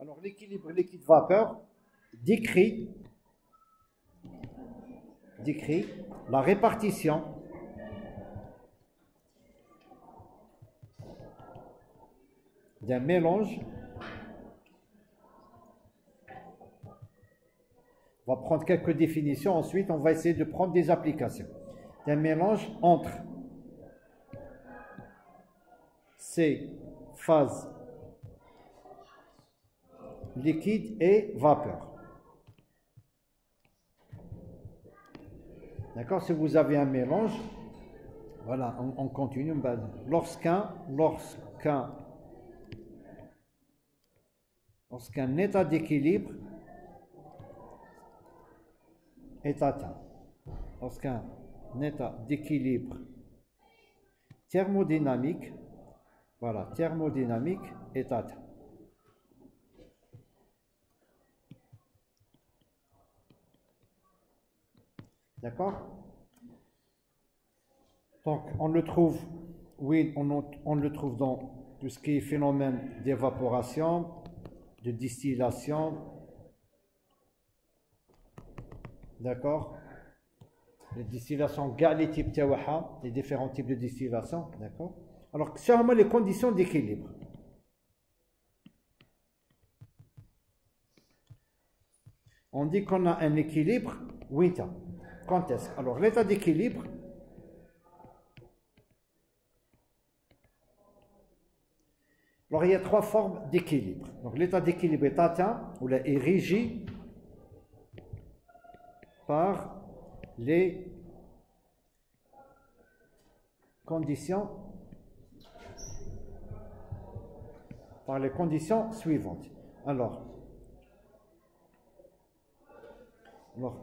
Alors, l'équilibre liquide-vapeur décrit la répartition d'un mélange. On va prendre quelques définitions, ensuite on va essayer de prendre des applications. D'un mélange entre ces phases liquide et vapeur. D'accord? Si vous avez un mélange, voilà, on continue. Lorsqu'un état d'équilibre est atteint, lorsqu'un état d'équilibre thermodynamique, voilà, thermodynamique est atteint. D'accord? Donc, on le trouve, oui, on le trouve dans tout ce qui est phénomène d'évaporation, de distillation. D'accord? Les distillations, les types tawaha, les différents types de distillation. D'accord? Alors, seulement les conditions d'équilibre. On dit qu'on a un équilibre, oui, quand est-ce? Alors, l'état d'équilibre, alors il y a trois formes d'équilibre. Donc, l'état d'équilibre est atteint ou est régi par les conditions suivantes. Alors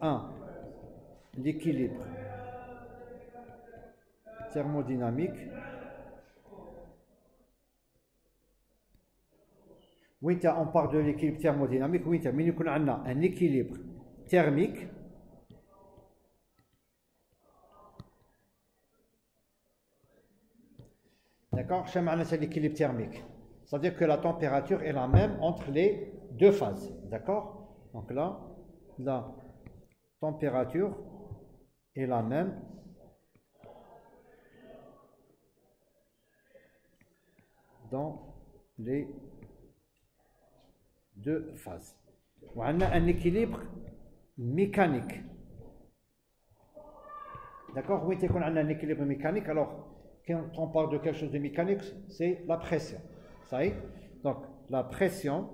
1, l'équilibre thermodynamique. Oui, on parle de l'équilibre thermodynamique. Oui, mais nous avons un équilibre thermique. D'accord? C'est l'équilibre thermique. C'est-à-dire que la température est la même entre les deux phases. D'accord? Donc là, la température est la même dans les deux phases. On a un équilibre mécanique. D'accord? Oui, on a un équilibre mécanique. Alors, quand on parle de quelque chose de mécanique, c'est la pression. Ça y est? Donc, la pression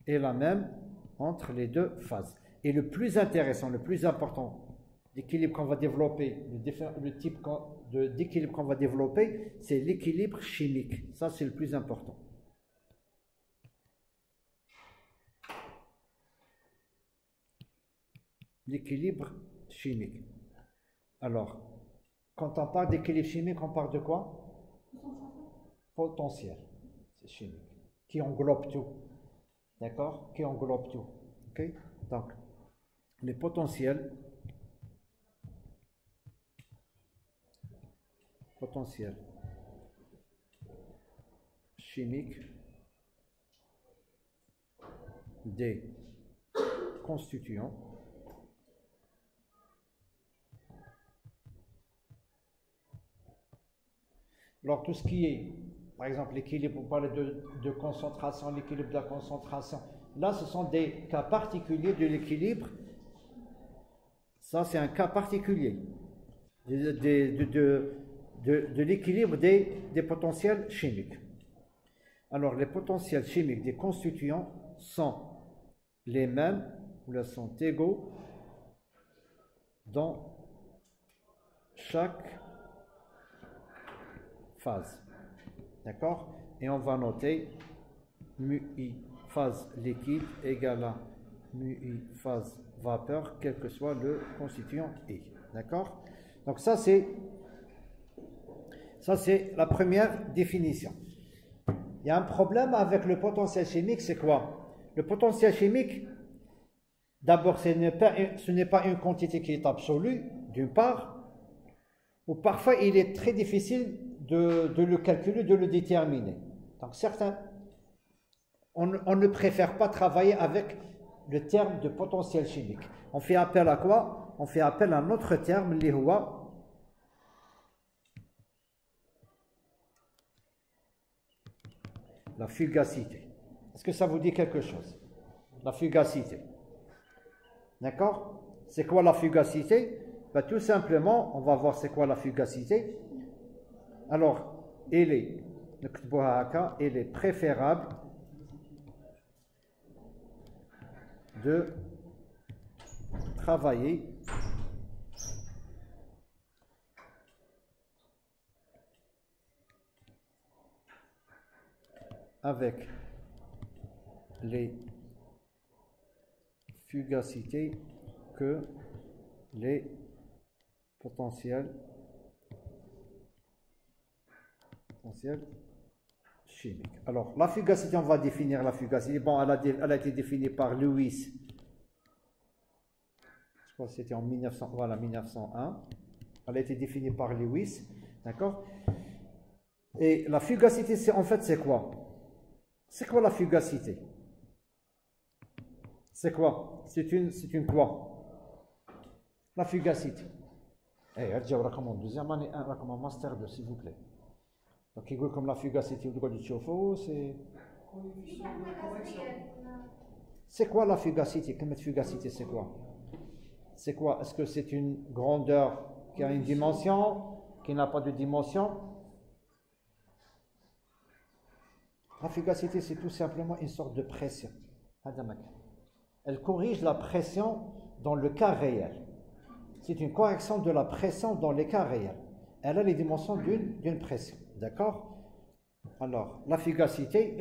est la même entre les deux phases. Et le plus intéressant, le plus important d'équilibre qu'on va développer, le type d'équilibre qu'on va développer, c'est l'équilibre chimique. Ça, c'est le plus important. L'équilibre chimique. Alors, quand on parle d'équilibre chimique, on parle de quoi? Potentiel. C'est chimique. Qui englobe tout. D'accord? Qui englobe tout. Ok? Donc, les potentiels chimiques des constituants alors tout ce qui est, par exemple, l'équilibre, on parle de concentration, l'équilibre de la concentration, là ce sont des cas particuliers de l'équilibre. Ça c'est un cas particulier de l'équilibre des potentiels chimiques. Alors les potentiels chimiques des constituants sont les mêmes, ou sont égaux dans chaque phase. D'accord? Et on va noter μI phase liquide égale à μI phase vapeur, quel que soit le constituant I. D'accord? Donc ça c'est la première définition. Il y a un problème avec le potentiel chimique, c'est quoi? Le potentiel chimique, d'abord, ce n'est pas une quantité qui est absolue, d'une part, ou parfois il est très difficile de le calculer, de le déterminer. Donc certains on ne préfère pas travailler avec le terme de potentiel chimique. On fait appel à quoi? On fait appel à un autre terme, la fugacité. Est-ce que ça vous dit quelque chose? La fugacité. D'accord? C'est quoi la fugacité? Ben, tout simplement, on va voir c'est quoi la fugacité. Alors, il est préférable de travailler avec les fugacités que les potentiels chimiques. Alors, la fugacité, on va définir la fugacité. Bon, elle a été définie par Lewis. Je crois que c'était en 1901. Elle a été définie par Lewis. D'accord? Et la fugacité, en fait, c'est quoi? C'est quoi la fugacité? C'est quoi? C'est une quoi? La fugacité. Eh, recommande deuxième année 1, recommande master 2, s'il vous plaît. Donc, il comme la fugacité du droit du chauffe-eau, c'est quoi la fugacité? Comme fugacité, c'est quoi? C'est quoi? Est-ce que c'est une grandeur qui a une dimension, qui n'a pas de dimension? La fugacité, c'est tout simplement une sorte de pression. Elle corrige la pression dans le cas réel. C'est une correction de la pression dans les cas réels. Elle a les dimensions d'une pression. D'accord? Alors, la fugacité,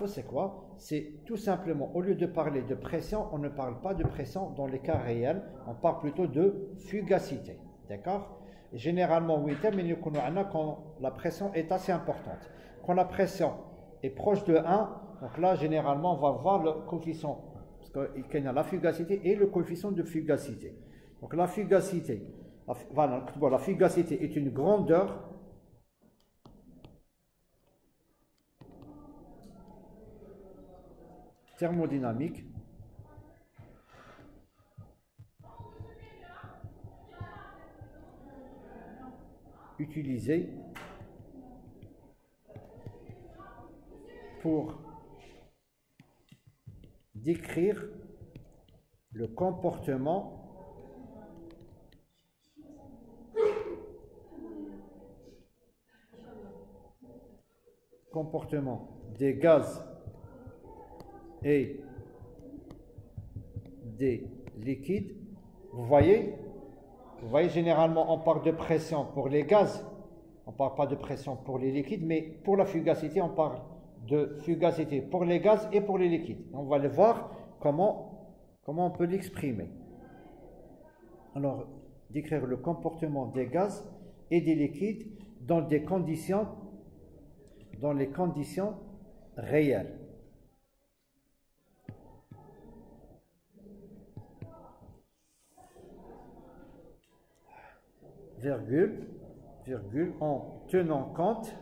c'est quoi? C'est tout simplement, au lieu de parler de pression, on ne parle pas de pression dans les cas réels, on parle plutôt de fugacité. D'accord? Généralement, oui, mais quand la pression est assez importante. Quand la pression est proche de 1, donc là, généralement, on va voir le coefficient. Parce qu'il y a la fugacité et le coefficient de fugacité. Donc la fugacité, la fugacité est une grandeur thermodynamique utilisée pour décrire le comportement des gaz et des liquides. Vous voyez, généralement on parle de pression pour les gaz, on ne parle pas de pression pour les liquides, mais pour la fugacité on parle de fugacité pour les gaz et pour les liquides. On va le voir comment on peut l'exprimer. Alors, décrire le comportement des gaz et des liquides dans les conditions réelles. Virgule, en tenant compte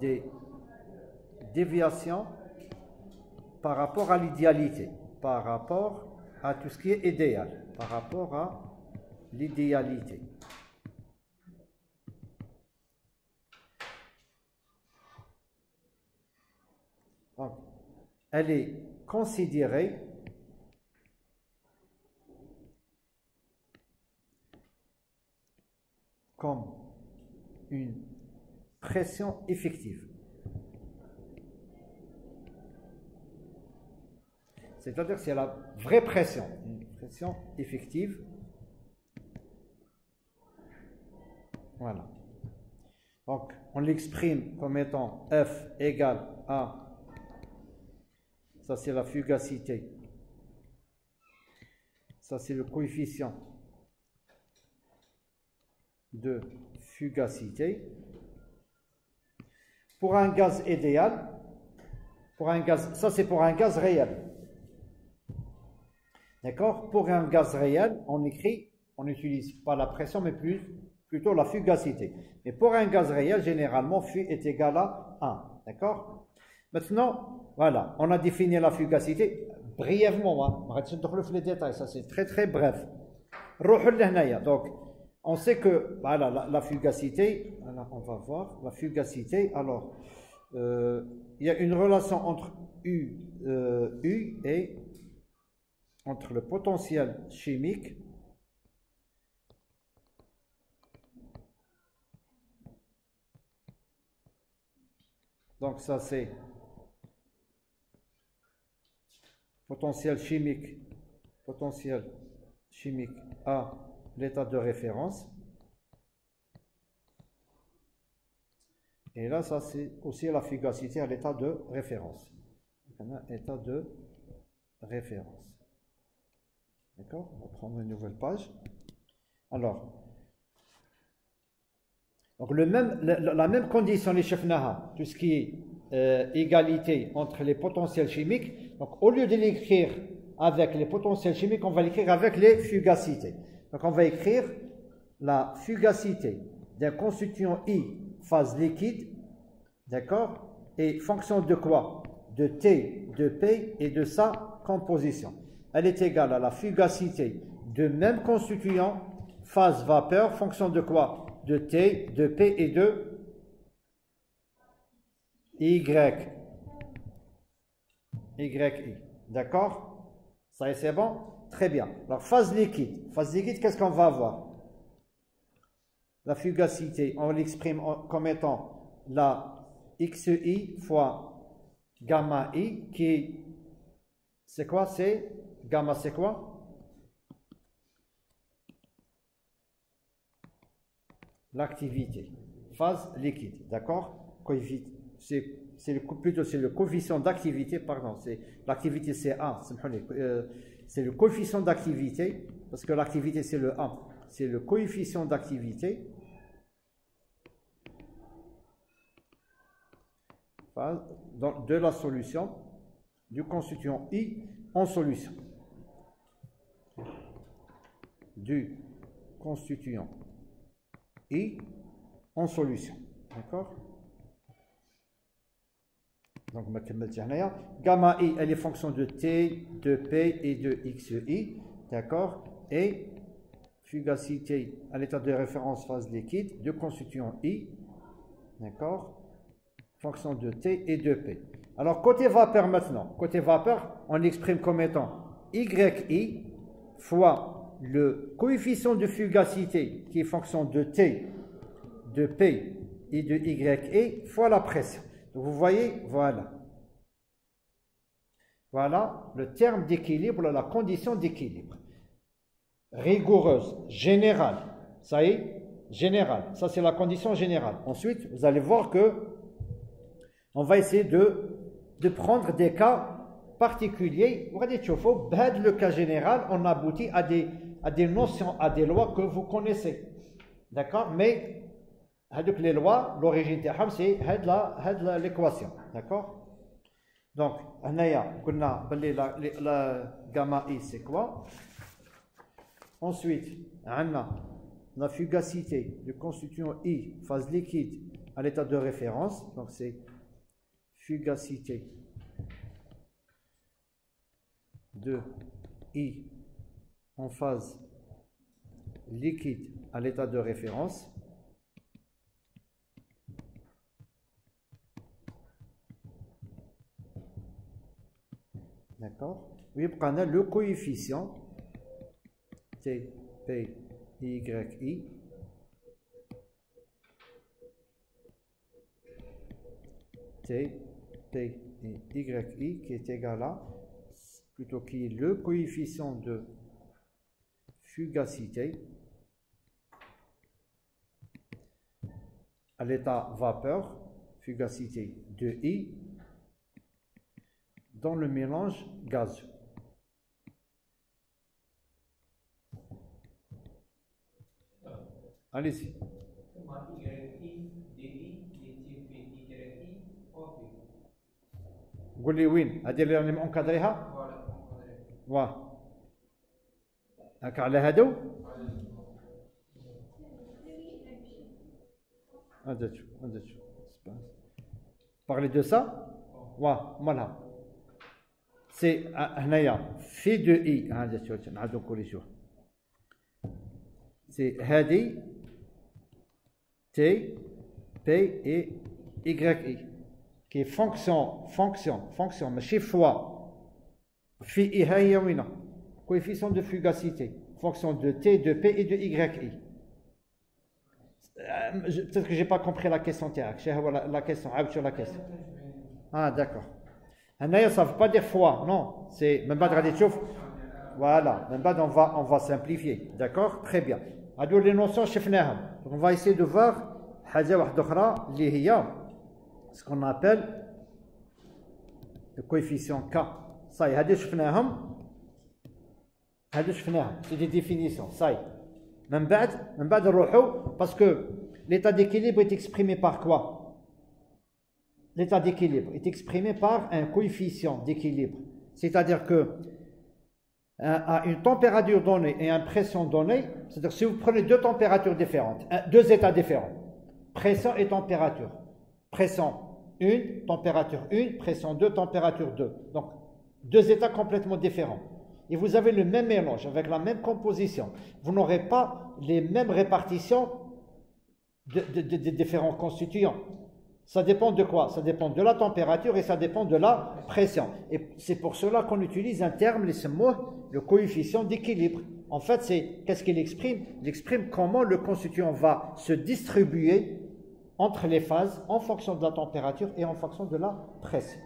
des déviations par rapport à l'idéalité, par rapport à tout ce qui est idéal, par rapport à l'idéalité. Donc, elle est considérée comme une pression effective. C'est-à-dire que c'est la vraie pression, une pression effective. Voilà. Donc, on l'exprime comme étant F égale à, ça c'est la fugacité, ça c'est le coefficient de fugacité. Pour un gaz idéal, ça c'est pour un gaz réel. D'accord? Pour un gaz réel, on n'utilise pas la pression, mais plutôt la fugacité. Mais pour un gaz réel, généralement, φ est égal à 1. D'accord? Maintenant, voilà, on a défini la fugacité brièvement. On va les détails, ça c'est très très bref. Donc, on sait que voilà, la fugacité, alors on va voir, la fugacité, alors, il y a une relation entre U et entre le potentiel chimique donc ça c'est potentiel chimique à l'état de référence. Et là, ça c'est aussi la fugacité à l'état de référence. État de référence. D'accord? On va prendre une nouvelle page. Alors, donc la même condition, les chefnaha, tout ce qui est égalité entre les potentiels chimiques. Donc, au lieu de l'écrire avec les potentiels chimiques, on va l'écrire avec les fugacités. Donc, on va écrire la fugacité d'un constituant I phase liquide, d'accord? Et fonction de quoi? De T, de P et de sa composition. Elle est égale à la fugacité de même constituant phase vapeur, fonction de quoi? De T, de P et de Y. YI. D'accord? Ça y est, c'est bon? Très bien. Alors, phase liquide. Phase liquide, qu'est-ce qu'on va avoir? La fugacité, on l'exprime comme étant la XI fois gamma I, qui, c'est quoi? C'est, gamma c'est quoi? L'activité. Phase liquide, d'accord? Plutôt c'est le coefficient d'activité, pardon, l'activité c'est 1, c'est le coefficient d'activité, parce que l'activité c'est le 1, c'est le coefficient d'activité de la solution, du constituant I en solution. Du constituant I en solution. D'accord? Donc, gamma I, elle est fonction de T, de P et de XI. D'accord? Et fugacité à l'état de référence phase liquide, de constituant I. D'accord? Fonction de T et de P. Alors, côté vapeur maintenant. Côté vapeur, on l'exprime comme étant YI fois le coefficient de fugacité qui est fonction de T, de P et de YI fois la pression. Donc, vous voyez, voilà. Voilà le terme d'équilibre, la condition d'équilibre. Rigoureuse, générale. Ça y est, générale. Ça, c'est la condition générale. Ensuite, vous allez voir que on va essayer de prendre des cas particuliers. Vous regardez, le cas général, on aboutit à des notions, à des lois que vous connaissez. D'accord? Mais les lois, l'origine c'est l'équation. D'accord? Donc, la gamma I, c'est quoi? Ensuite, on a la fugacité du constituant I, phase liquide, à l'état de référence. Donc, c'est fugacité de I en phase liquide à l'état de référence. D'accord? Oui, on a le coefficient T, P, Y, I. T, P et YI qui est égal à, plutôt qui est le coefficient de fugacité à l'état vapeur, fugacité de I, dans le mélange gazeux. Allez-y. قول لي وين هذه اللي راني مكادريها واه هاك على هادو Parler de ça? Ouais, voilà. C'est phi de i. C'est hadi, t, p et y, qui est fonction, mais chez fois, phi i hayawina, coefficient de fugacité, fonction de t, de p et de y. Peut-être que j'ai pas compris la question. La question, sur la question. Ah, d'accord. Ça ne veut pas dire fois, non. C'est même pas de voilà, même pas on va simplifier. D'accord? Très bien. Alors les notions, on va essayer de voir ce qu'on appelle le coefficient K. Ça y est, c'est des définitions. Ça y est. Parce que l'état d'équilibre est exprimé par quoi? L'état d'équilibre est exprimé par un coefficient d'équilibre. C'est-à-dire que à une température donnée et une pression donnée, c'est-à-dire si vous prenez deux températures différentes, deux états différents, pression et température. Pression 1, température 1, pression 2, température 2. Donc, deux états complètement différents. Et vous avez le même mélange avec la même composition. Vous n'aurez pas les mêmes répartitions de différents constituants. Ça dépend de quoi? Ça dépend de la température et ça dépend de la pression. Et c'est pour cela qu'on utilise un terme, le coefficient d'équilibre. En fait, qu'est-ce qu'il exprime? Il exprime comment le constituant va se distribuer entre les phases en fonction de la température et en fonction de la pression.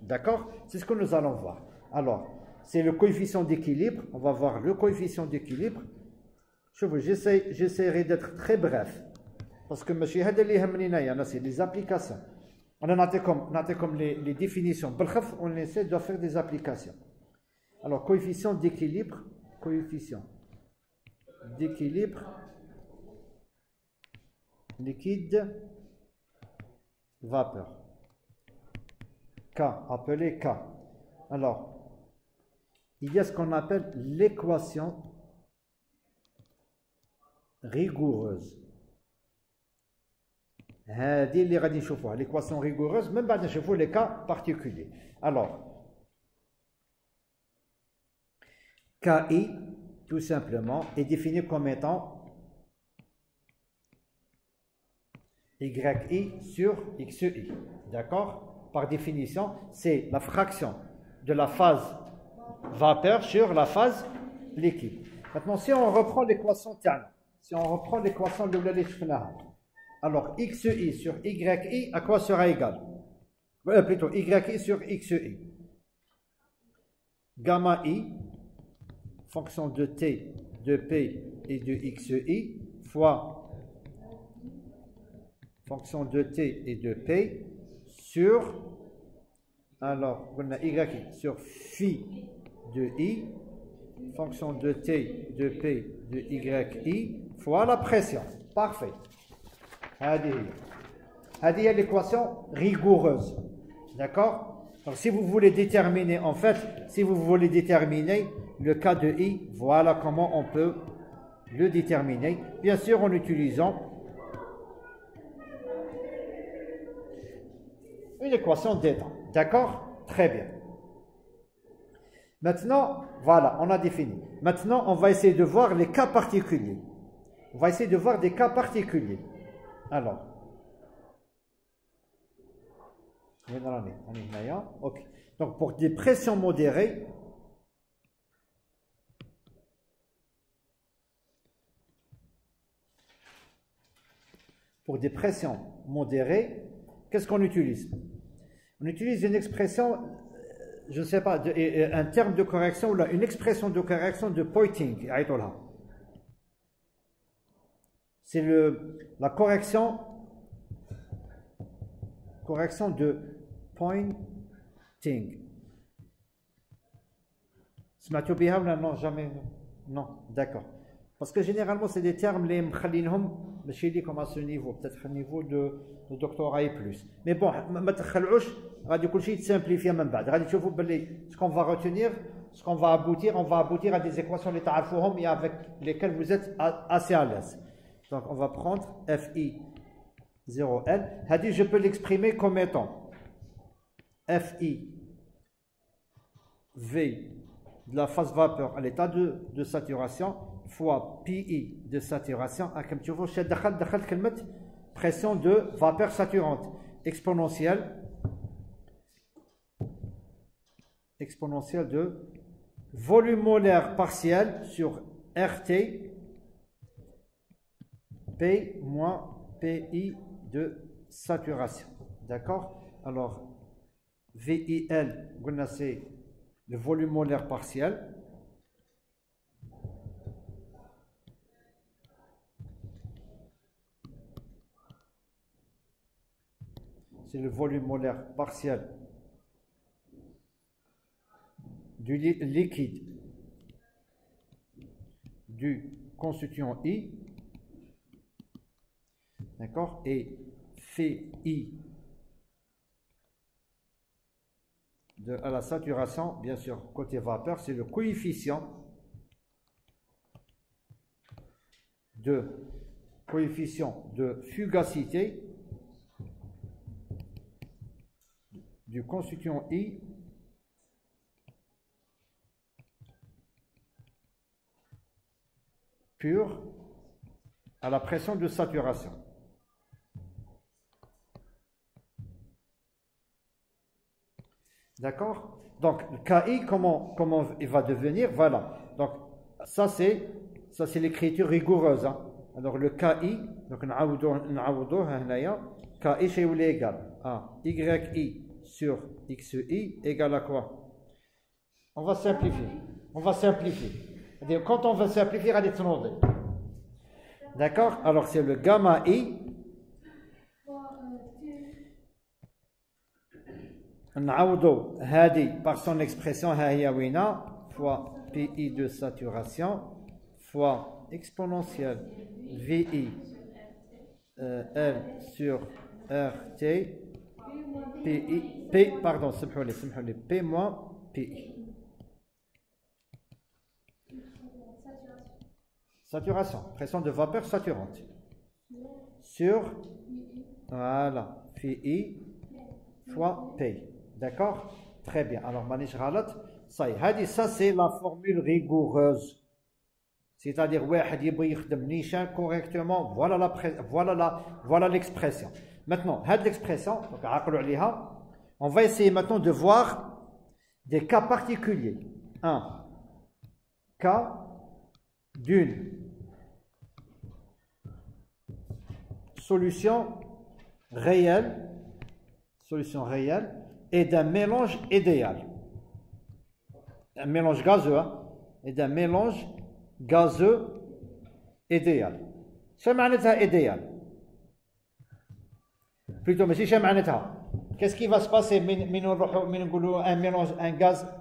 D'accord? C'est ce que nous allons voir. Alors, c'est le coefficient d'équilibre. On va voir le coefficient d'équilibre. J'essaierai d'être très bref. Parce que c'est les applications. On a comme les définitions. On essaie de faire des applications. Alors, coefficient d'équilibre. Coefficient d'équilibre liquide vapeur. K, appelé K. Alors, il y a ce qu'on appelle l'équation rigoureuse. L'équation rigoureuse, même pas les cas particuliers. Alors, KI, tout simplement, est défini comme étant YI sur XI. D'accord? Par définition, c'est la fraction de la phase vapeur sur la phase liquide. Maintenant, si on reprend l'équation de l'Alishfna, alors XI sur YI, à quoi sera égal? Plutôt YI sur XI. Gamma I, fonction de T, de P et de XI, fois fonction de T et de P sur, alors, on a YI sur phi de I, fonction de T, de P, de YI, fois la pression. Parfait. Hadi est l'équation rigoureuse. D'accord? Donc, si vous voulez déterminer, en fait, si vous voulez déterminer le cas de I, voilà comment on peut le déterminer. Bien sûr, en utilisant une équation d'état. D'accord? Très bien. Maintenant, voilà, on a défini. Maintenant, on va essayer de voir les cas particuliers. On va essayer de voir des cas particuliers. Alors, ok. Donc, pour des pressions modérées, qu'est-ce qu'on utilise? On utilise une expression, je ne sais pas, un terme de correction ou là, une expression de correction de Poynting. C'est la correction de Poynting. سمعتوا بها ولا non jamais? Non, d'accord. Parce que généralement c'est des termes les مخلينهم ماشي لي comme à ce niveau, peut-être au niveau de doctorat et plus. Mais bon, ما تخلعوش غادي كل شيء يتسامبليفي من بعد. غادي تشوفوا باللي ce qu'on va retenir, ce qu'on va aboutir, on va aboutir à des équations اللي تعرفوهم et avec lesquelles vous êtes assez à l'aise. Donc on va prendre FI 0L. Hadi, je peux l'exprimer comme étant FI V de la phase vapeur à l'état de saturation fois PI de saturation. Comme tu vois, j'ai pression de vapeur saturante exponentielle de volume molaire partiel sur RT P moins PI de saturation. D'accord? Alors, VIL, c'est le volume molaire partiel. C'est le volume molaire partiel du liquide du constituant I. D'accord? Et Phi à la saturation, bien sûr, côté vapeur, c'est le coefficient de fugacité du constituant I pur à la pression de saturation. D'accord? Donc, le KI, comment il va devenir? Voilà. Donc, ça c'est l'écriture rigoureuse. Hein. Alors, le KI, donc, KI chez où égal à YI sur XI égale à quoi? On va simplifier. Quand on va simplifier, à l'étranger. D'accord? Alors, c'est le gamma I. نعوضو هذه par son expression ها هي وينه fois PI de saturation fois exponentielle VI L sur RT pardon سمحوا لي P moins PI. Saturation, pression de vapeur saturante sur voilà PI fois P. D'accord? Très bien. Alors, manish ghalat, ça c'est la formule rigoureuse. C'est-à-dire, correctement, voilà l'expression. Maintenant, l'expression, on va essayer maintenant de voir des cas particuliers. Un cas d'une solution réelle et d'un mélange idéal. Un mélange gazeux et d'un mélange gazeux idéal. شو معناتها idéal? Plutôt, mais شو معناتها? Qu'est-ce qui va se passer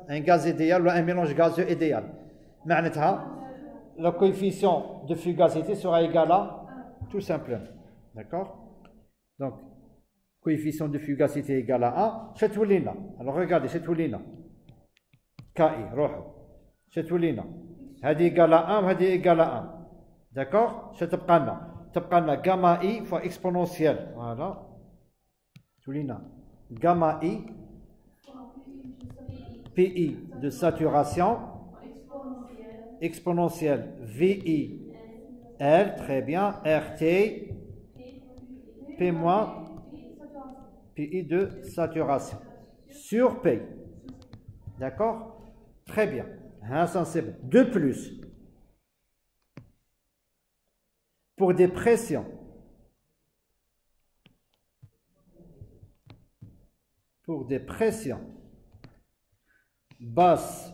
un gaz idéal ou un mélange gazeux idéal? معناتها le coefficient de fugacité sera égal à tout simplement. D'accord? Donc coefficient de fugacité égal à 1, chetwulina. Alors regardez, chetwulina. KI, roho. Chetwulina. Hadi égal à 1, hadi égal à 1. D'accord? Chetwulina. Gamma I fois exponentielle. Voilà. Chetwulina. Gamma I. PI de saturation. Exponentielle. VI. L, très bien. RT. P moins. PI de saturation sur P. D'accord? Très bien. C'est bon. De plus, pour des pressions basses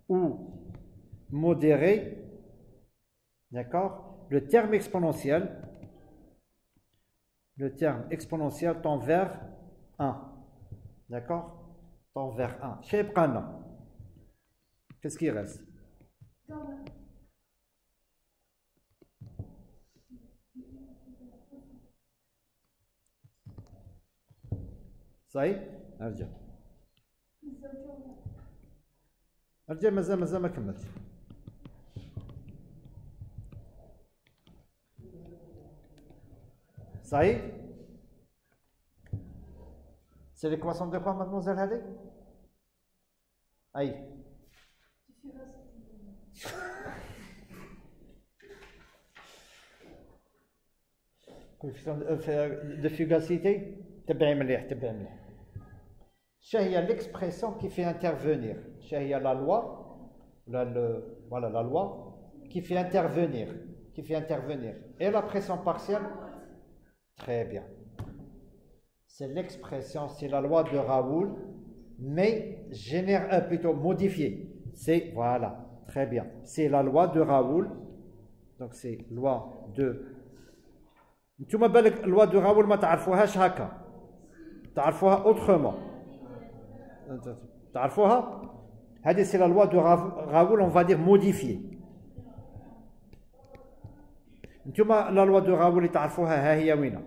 ou modérées, d'accord? Le terme exponentiel tend vers 1. D'accord? Tend vers 1. Qu'est-ce qui reste? Ça y est? ارجع مازال ما كملتش. Ça y est? C'est l'équation de quoi, mademoiselle Hadi? Aïe. Coefficient de fugacité? تبعي مليح تبعي مليح. C'est l'expression qui fait intervenir. C'est la loi, voilà la loi qui fait intervenir, Et la pression partielle? Très bien. C'est l'expression, c'est la loi de Raoul, mais plutôt modifiée. C'est, voilà, très bien. C'est la loi de Raoul. Donc c'est loi de... نتوما بالك loi de Raoul ما تعرفوهاش هكا. تعرفوها autrement. تعرفوها؟ هذه c'est la loi de Raoul, on va dire modifiée. نتوما la loi de Raoul اللي تعرفوها ها هي وينها.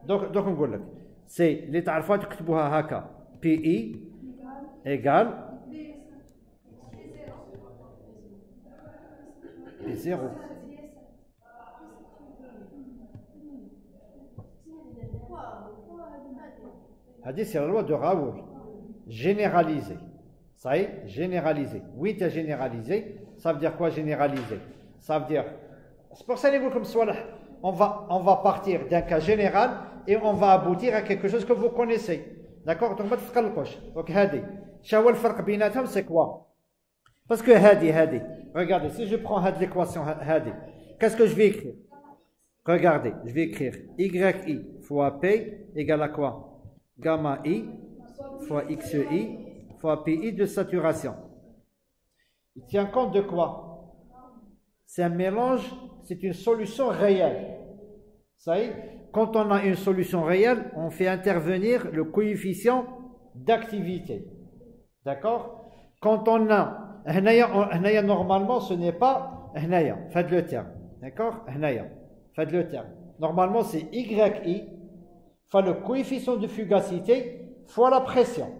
donc نقول لك سي اللي تعرفوها تكتبوها هكا بي اي ايغال بي زيرو. هذه c'est la loi de Raoul généralisée. Ça y est, généralisé. Oui, tu as généralisé. Ça veut dire quoi généraliser? Ça veut dire, c'est pour ça que comme on va partir d'un cas général et on va aboutir à quelque chose que vous connaissez. D'accord? Donc, donc hadi. Shawal farq binatam, c'est quoi? Parce que hadi, regardez, si je prends l'équation hadi, qu'est-ce que je vais écrire? Regardez, je vais écrire yi fois p égale à quoi? Gamma i fois xi fois pi de saturation. Il tient compte de quoi? C'est un mélange, c'est une solution réelle. Ça y est, quand on a une solution réelle, on fait intervenir le coefficient d'activité. D'accord? Quand on a normalement, ce n'est pas faites le terme. D'accord? Faites le terme. Normalement, c'est yi fois le coefficient de fugacité fois la pression.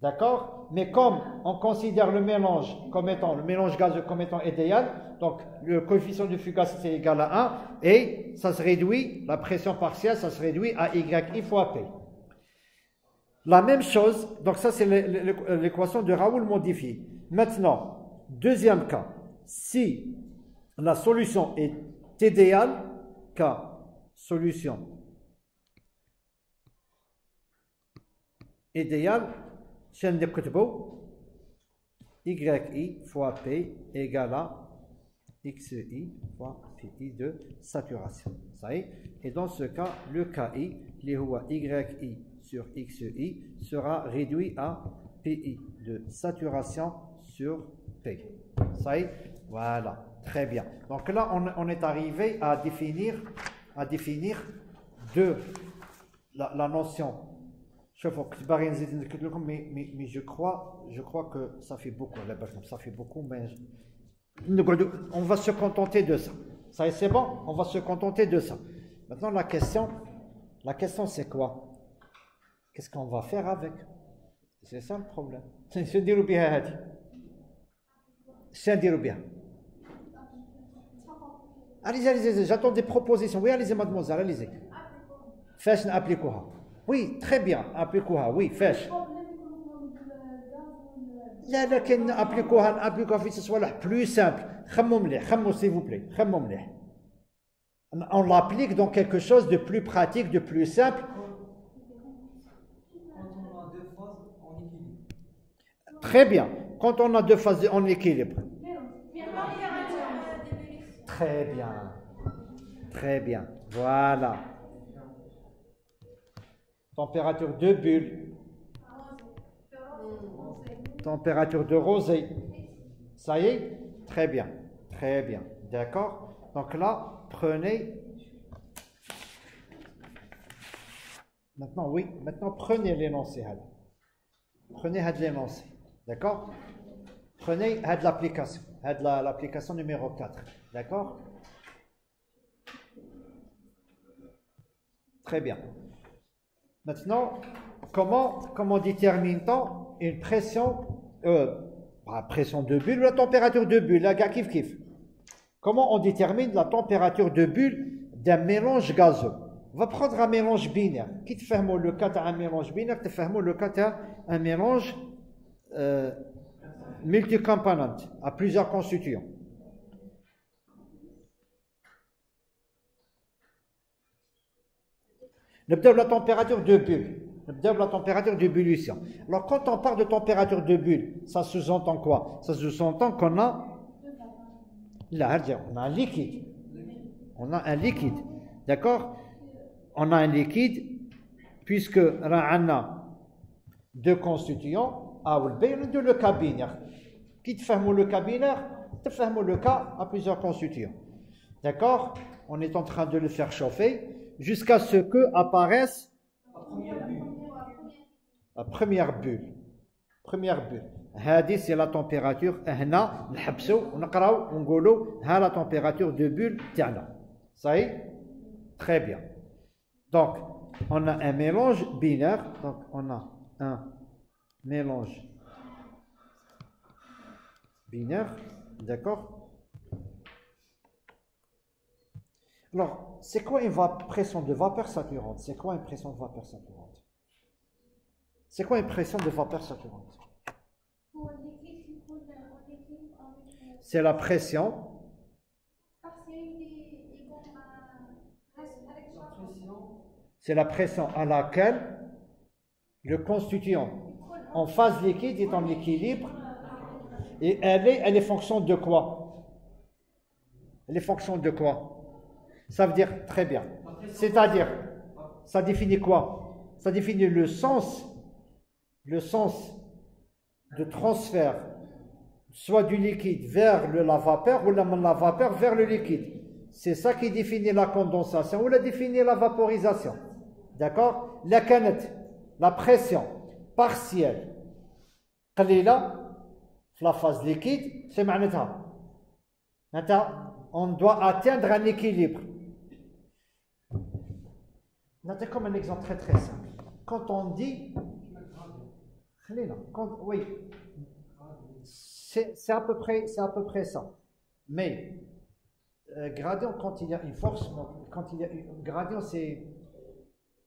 D'accord? Mais comme on considère le mélange gazeux comme étant idéal, donc le coefficient de fugacité est égal à 1 et ça se réduit, la pression partielle, ça se réduit à yi fois P. La même chose, donc ça c'est l'équation de Raoul modifiée. Maintenant, deuxième cas, si la solution est idéale, solution idéale, chaîne de Kutbo, yi fois P égale à xi fois pi de saturation. Ça y est. Et dans ce cas, le ki, yi sur xi, sera réduit à pi de saturation sur P. Ça y est. Voilà. Très bien. Donc là, on est arrivé à définir la notion. Mais je crois que ça fait beaucoup. Ça fait beaucoup, mais on va se contenter de ça. Ça c'est bon, on va se contenter de ça. Maintenant, la question c'est quoi? Qu'est-ce qu'on va faire avec? C'est ça le problème. C'est bien. Allez, j'attends des propositions. Oui, allez-y, mademoiselle, allez-y. Faites appliquez-la. Oui, très bien, appliquez-la. Oui, faites. لا لكن appliquez-la في صوالح plus simple. خمو مليح, s'il vous plaît. خمو مليح. On l'applique dans quelque chose de plus pratique, de plus simple. Très bien. Quand on a deux phases en équilibre. Très bien. Très bien. Voilà. Température de bulle. Température de rosée. Ça y est? Très bien. Très bien. D'accord? Donc là, prenez. Maintenant, oui. Maintenant, prenez l'énoncé. Prenez l'énoncé. D'accord? Prenez l'application. L'application numéro 4. D'accord? Très bien. Maintenant, comment détermine-t-on une pression, pression de bulle ou la température de bulle? La gars, kiff. Comment on détermine la température de bulle d'un mélange gazeux. On va prendre un mélange binaire. Qui te fait le cas d'un mélange binaire, te fait le cas d'un mélange multicomponent, à plusieurs constituants. نبدأ la température de bulle. نبدأ la température d'ébullition. Alors quand on parle de température de bulle, ça sous-entend quoi? Ça sous-entend qu'on a là, on a un liquide. On a un liquide. D'accord? On a un liquide puisque on a deux constituants, ou le cas binaire. Qui te fait le cas binaire? Te fait le cas à plusieurs constituants. D'accord? On est en train de le faire chauffer jusqu'à ce que apparaisse la première bulle. Première bulle. هذه c'est la température. هنا نحبسوا ونقراو ونقولوا ها la température de bulle تاعنا. Ça y est? Très bien. Donc on a un mélange binaire. Donc on a un mélange binaire. D'accord? Alors, c'est quoi une pression de vapeur saturante? C'est quoi une pression de vapeur saturante? C'est quoi une pression de vapeur saturante? C'est la pression. C'est la pression à laquelle le constituant en phase liquide est en équilibre. Et elle est fonction de quoi? Elle est fonction de quoi? Ça veut dire, très bien. C'est-à-dire, ça définit quoi? Ça définit le sens de transfert, soit du liquide vers la vapeur, ou la vapeur vers le liquide. C'est ça qui définit la condensation, ou la définit la vaporisation. D'accord? La pression partielle, la phase liquide, c'est معناتها. On doit atteindre un équilibre. Comme un exemple très très simple. Quand on dit, oui, c'est à peu près ça. Mais gradient, quand il y a une force, quand il y a une gradient,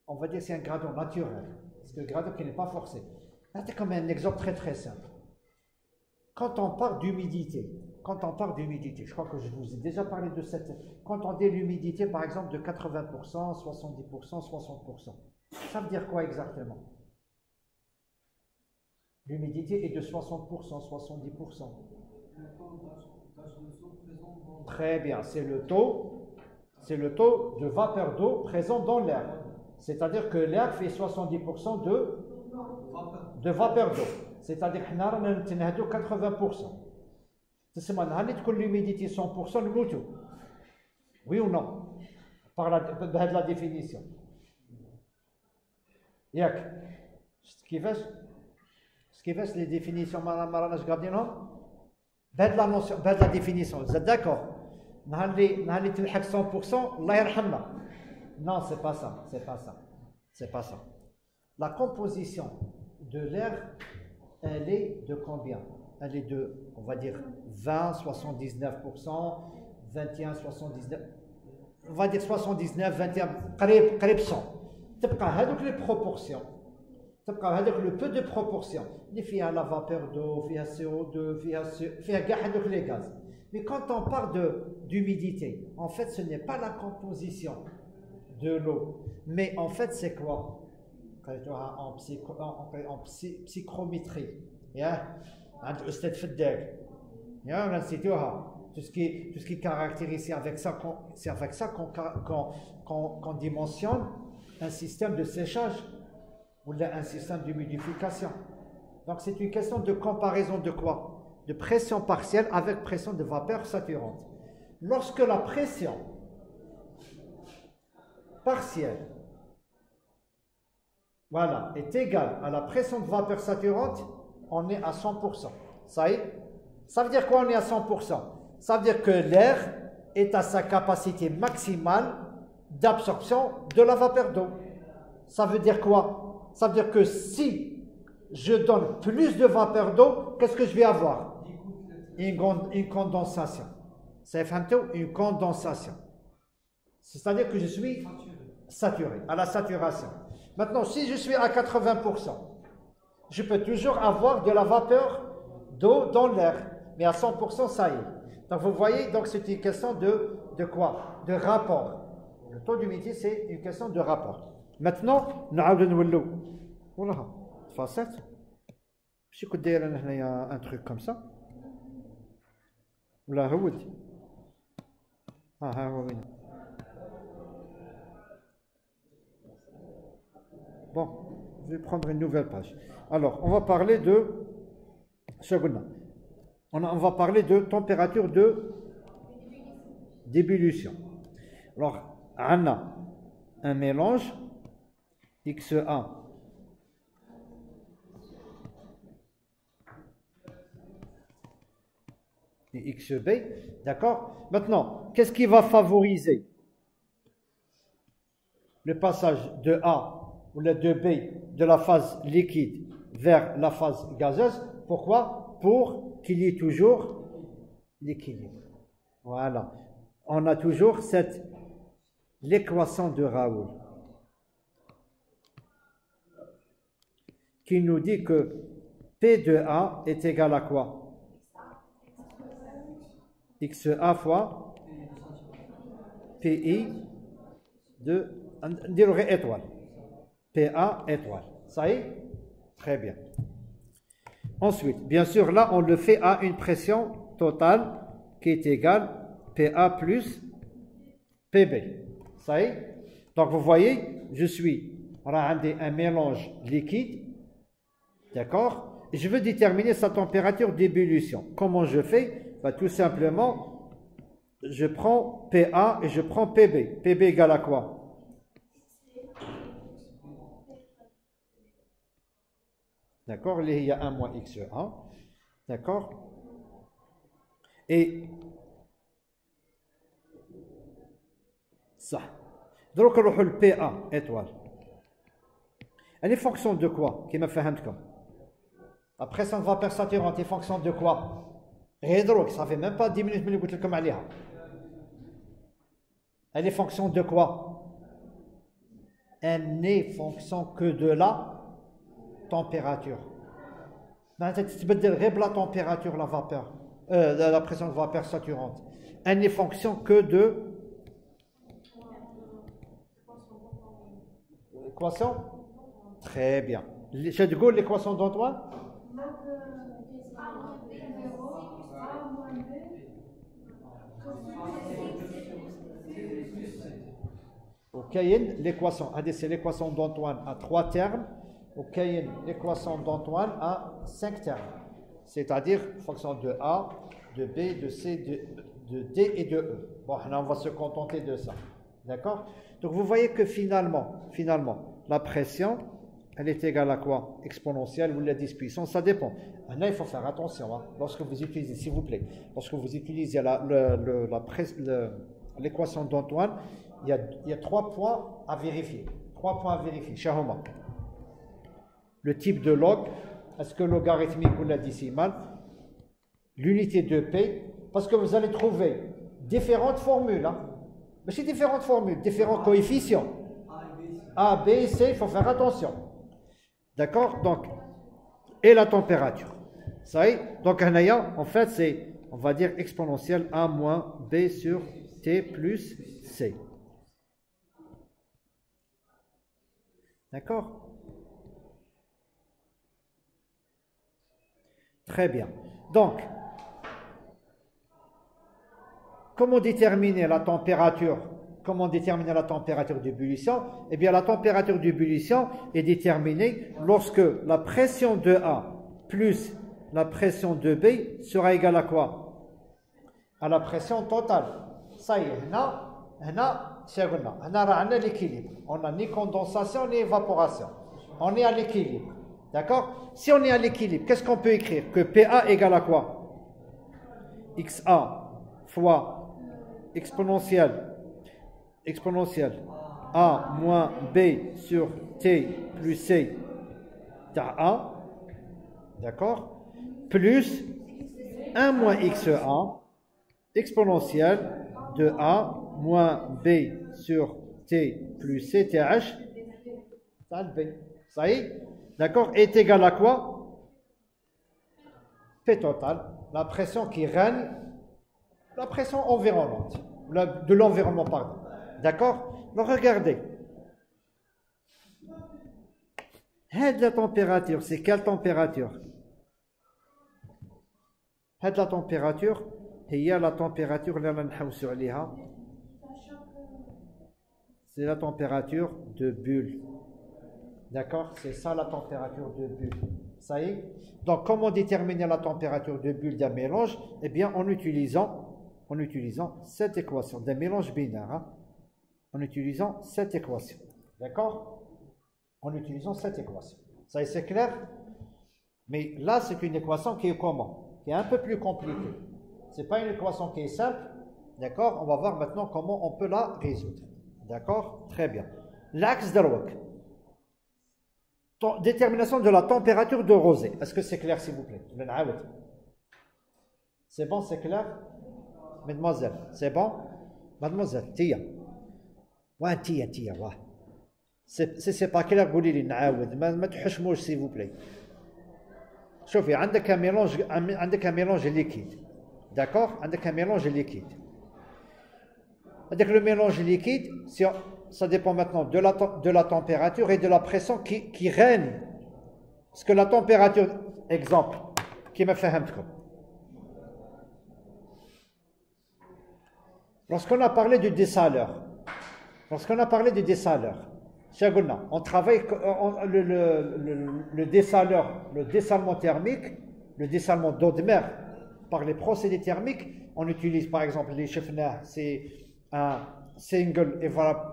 on va dire c'est un gradient naturel, parce que le gradient qui n'est pas forcé. C'est comme un exemple très très simple. Quand on parle d'humidité, je crois que je vous ai déjà parlé de cette. Quand on dit l'humidité, par exemple, de 80%, 70%, 60%, ça veut dire quoi exactement? L'humidité est de 60%, 70%. Très bien, c'est le taux de vapeur d'eau présent dans l'air. C'est-à-dire que l'air fait 70% de vapeur d'eau. C'est-à-dire que nous avons 80%. C'est l'humidité 100%, le moutou. Oui ou non? Par la définition. Yak. Ce qui fait les définitions, la notion, la définition. Vous êtes d'accord? Nous avons 100%, Allah yarhamna. Non, c'est pas ça. La composition de l'air, elle est de combien? Elle est de, on va dire, 20, 79%, 21, 79, on va dire 79, 21, قريب 100. تبقى هذوك les proportions. تبقى هذوك le peu de proportions. اللي فيها la vapeur d'eau, فيها CO2, فيها كاع هذوك les gaz. Mais quand on parle d'humidité, en fait, ce n'est pas la composition de l'eau, mais en fait, c'est quoi? En psychrométrie. عند أستاذ فداك يا نسيتوها tout ce qui est caractérisé avec ça c'est avec ça qu'on dimensionne un système de séchage ou un système d'humidification. Donc c'est une question de comparaison de quoi? De pression partielle avec pression de vapeur saturante. Lorsque la pression partielle est égale à la pression de vapeur saturante, on est à 100%. Ça y est? Ça veut dire quoi on est à 100%? Ça veut dire que l'air est à sa capacité maximale d'absorption de la vapeur d'eau. Ça veut dire quoi? Ça veut dire que si je donne plus de vapeur d'eau, qu'est-ce que je vais avoir? Une condensation. C'est une condensation. C'est-à-dire que je suis saturé, à la saturation. Maintenant, si je suis à 80%, je peux toujours avoir de la vapeur d'eau dans l'air. Mais à 100%, ça y est. Donc vous voyez, donc c'est une question de quoi? De rapport. Le taux d'humidité, c'est une question de rapport. Maintenant, نعاود نولو. Voilà, facette. Je suis dire un truc comme ça. Là, oui. Ah, oui. Bon, je vais prendre une nouvelle page. Alors, on va parler de on va parler de température d'ébullition. Alors, on a un mélange XA et XB, d'accord? Maintenant, qu'est-ce qui va favoriser le passage de A ou de B de la phase liquide vers la phase gazeuse? Pourquoi? Pour qu'il y ait toujours l'équilibre. Voilà. On a toujours l'équation de Raoul qui nous dit que P de A est égal à quoi? XA fois PI de étoile. PA étoile. Ça y est? Très bien. Ensuite, bien sûr, là, on le fait à une pression totale qui est égale PA plus PB. Ça y est? Donc, vous voyez, je suis un mélange liquide. D'accord? Je veux déterminer sa température d'ébullition. Comment je fais? Bah, tout simplement, je prends PA et je prends PB. PB égale à quoi? D'accord? Il y a 1 moins XE1. D'accord? Et ça. Donc, le PA étoile. Elle est fonction de quoi? Qui m'a fait un comme. La pression de vapeur saturante est fonction de quoi? Ça fait même pas 10 minutes que je vous ai. Elle est fonction de quoi? Elle n'est fonction que de la température. La température, la vapeur, la pression de vapeur saturante. Elle n'est fonction que de l'équation. Très bien. J'ai de Gaulle, l'équation d'Antoine. Ok, l'équation. C'est l'équation d'Antoine à 3 termes. Ok, l'équation d'Antoine à 5 termes. C'est-à-dire fonction de A, de B, de C, de D et de E. Bon, là, on va se contenter de ça. D'accord? Donc, vous voyez que finalement, la pression, elle est égale à quoi? Exponentielle ou la 10 puissance, ça dépend. Là, il faut faire attention. Hein, lorsque vous utilisez, s'il vous plaît, lorsque vous utilisez l'équation d'Antoine, il y a 3 points à vérifier. 3 points à vérifier. Shahoma. Le type de log, est-ce que logarithmique ou la décimale? L'unité de P, parce que vous allez trouver différentes formules. Hein. Mais c'est différentes formules, différents coefficients. A, B, C, il faut faire attention. D'accord? Donc, et la température. Ça y est? Donc, en fait, c'est, on va dire, exponentielle A moins B sur T plus C. D'accord? Très bien. Donc, comment déterminer la température? Comment déterminer la température d'ébullition? Eh bien, la température d'ébullition est déterminée lorsque la pression de A plus la pression de B sera égale à quoi? À la pression totale. Ça y est, on a l'équilibre. On n'a ni condensation ni évaporation. On est à l'équilibre. D'accord? Si on est à l'équilibre, qu'est-ce qu'on peut écrire? Que PA égale à quoi? XA fois exponentielle A moins B sur T plus C A, d'accord? Plus 1 moins XA exponentielle de A moins B sur T plus C, TH, ça B. Ça y est? D'accord? Est égal à quoi? P total, la pression qui règne, la pression environnante, de l'environnement, pardon. D'accord? Alors regardez. La température, c'est quelle température? La température, هي la température اللي نحوسوا عليها. C'est la température de bulle. D'accord? C'est ça la température de bulle. Ça y est? Donc, comment déterminer la température de bulle d'un mélange? Eh bien, en utilisant cette équation, d'un mélange binaire. Hein? En utilisant cette équation. D'accord? En utilisant cette équation. Ça y est, c'est clair? Mais là, c'est une équation qui est comment? Qui est un peu plus compliquée. Ce n'est pas une équation qui est simple. D'accord? On va voir maintenant comment on peut la résoudre. D'accord? Très bien. L'axe d'Arwak. Détermination de la température de rosée. Est-ce que c'est clair, s'il vous plaît? C'est bon, c'est clair? Mademoiselle, c'est bon? Mademoiselle, Tia. Ouais, Tia, ouais. C'est pas clair, قولي لي نعاود ما تحشموش s'il vous plaît. شوفي عندك un mélange liquide. D'accord? عندك un mélange liquide. Avec le mélange liquide, ça dépend maintenant de la température et de la pression qui règne. Parce que la température, exemple, qui m'a fait un truc. Lorsqu'on a parlé du dessaleur, on travaille le dessalement thermique, le dessalement d'eau de mer par les procédés thermiques. On utilise par exemple les chefna, c'est un single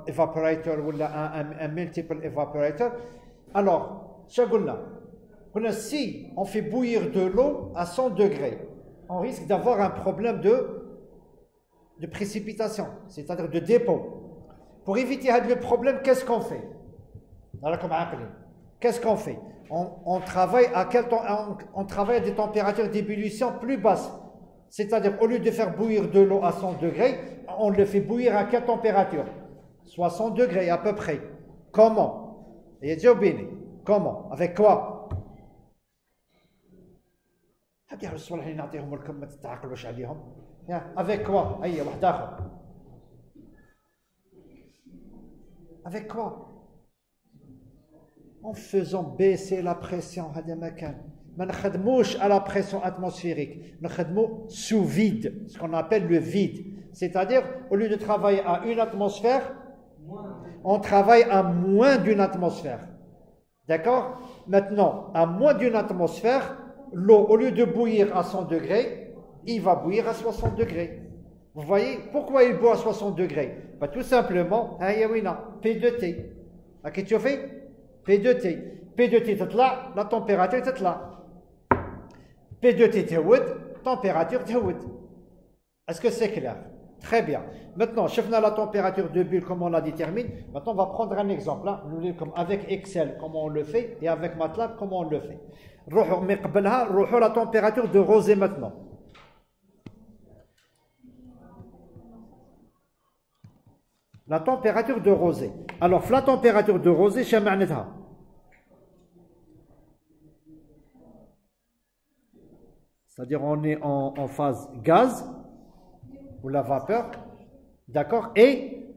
evaporator ou un multiple evaporator. Alors, si on fait bouillir de l'eau à 100 degrés, on risque d'avoir un problème de précipitation, c'est-à-dire de dépôt. Pour éviter le problème, qu'est-ce qu'on fait? Qu'est-ce qu'on fait? On travaille à des températures d'ébullition plus basses. C'est-à-dire, au lieu de faire bouillir de l'eau à 100 degrés, on le fait bouillir à quelle température? 60 degrés à peu près. Comment? Comment? Avec quoi? Avec quoi? Avec quoi? En faisant baisser la pression. ما نخدموش à la pression atmosphérique, نخدمو sous vide, ce qu'on appelle le vide. C'est-à-dire, au lieu de travailler à une atmosphère, on travaille à moins d'une atmosphère. D'accord? Maintenant, à moins d'une atmosphère, l'eau, au lieu de bouillir à 100 degrés, il va bouillir à 60 degrés. Vous voyez? Pourquoi il boit à 60 degrés? Bah, tout simplement, P2T. Qu'est-ce que tu fais? P2T. P2T, la température est là. P2T, température, est-ce que c'est clair? Très bien. Maintenant, chefna la température de bulle, comment on la détermine? Maintenant, on va prendre un exemple. Là, avec Excel, comment on le fait, et avec MATLAB, comment on le fait. La température de rosée maintenant. La température de rosée. Alors, la température de rosée, c'est-à-dire on est en phase gaz ou la vapeur, d'accord, et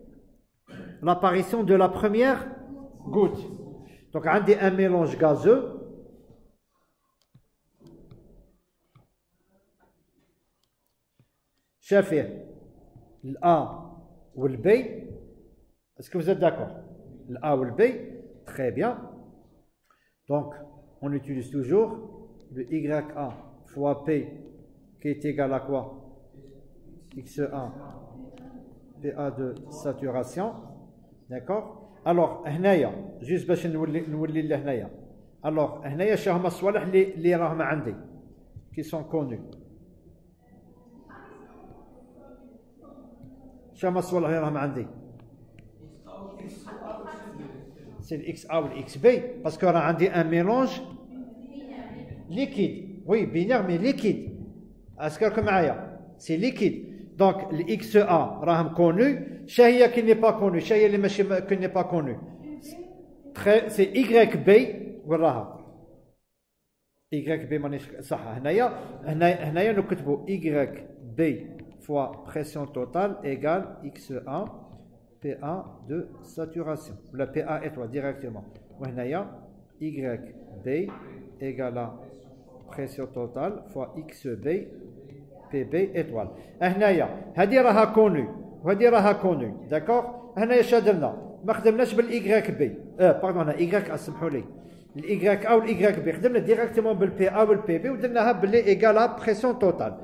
l'apparition de la première goutte. Donc on a un mélange gazeux. Chafé, l'A ou le B. Est-ce que vous êtes d'accord? L'A ou le B, très bien. Donc on utilise toujours le YA fois P qui est égal à quoi? X1 PA de saturation. D'accord? Alors, juste باش نولي لهنايا. Alors, هنايا شنو هما الصوالح اللي راهم عندي qui sont connus. شنو هما الصوالح اللي راهم عندي؟ C'est le XA ou le XB parce qu'on a un mélange liquide. Oui, binaire, mais liquide. Est-ce que c'est liquide? Donc, l'XA راهم connu. شهية qui n'est pas connu. شهية اللي ماشي qui n'est pas connu. C'est YB وراها. YB مانيش صح. هنايا نكتبوا YB fois pression totale égale XA PA de saturation. Ou la PA étoile directement. وهنايا YB égale à pression totale fois XB PB étoile. هنايا هذه راها كوني وهذه راها كوني. داكور. هنايا شادلنا ما خدمناش بالاي بي. باردون هنا اي سمحوا لي. الاي او الاي بي خدمنا ديريكتومون بالبي ا والبي بي ودرناها باللي ايغال بريسيون توتال.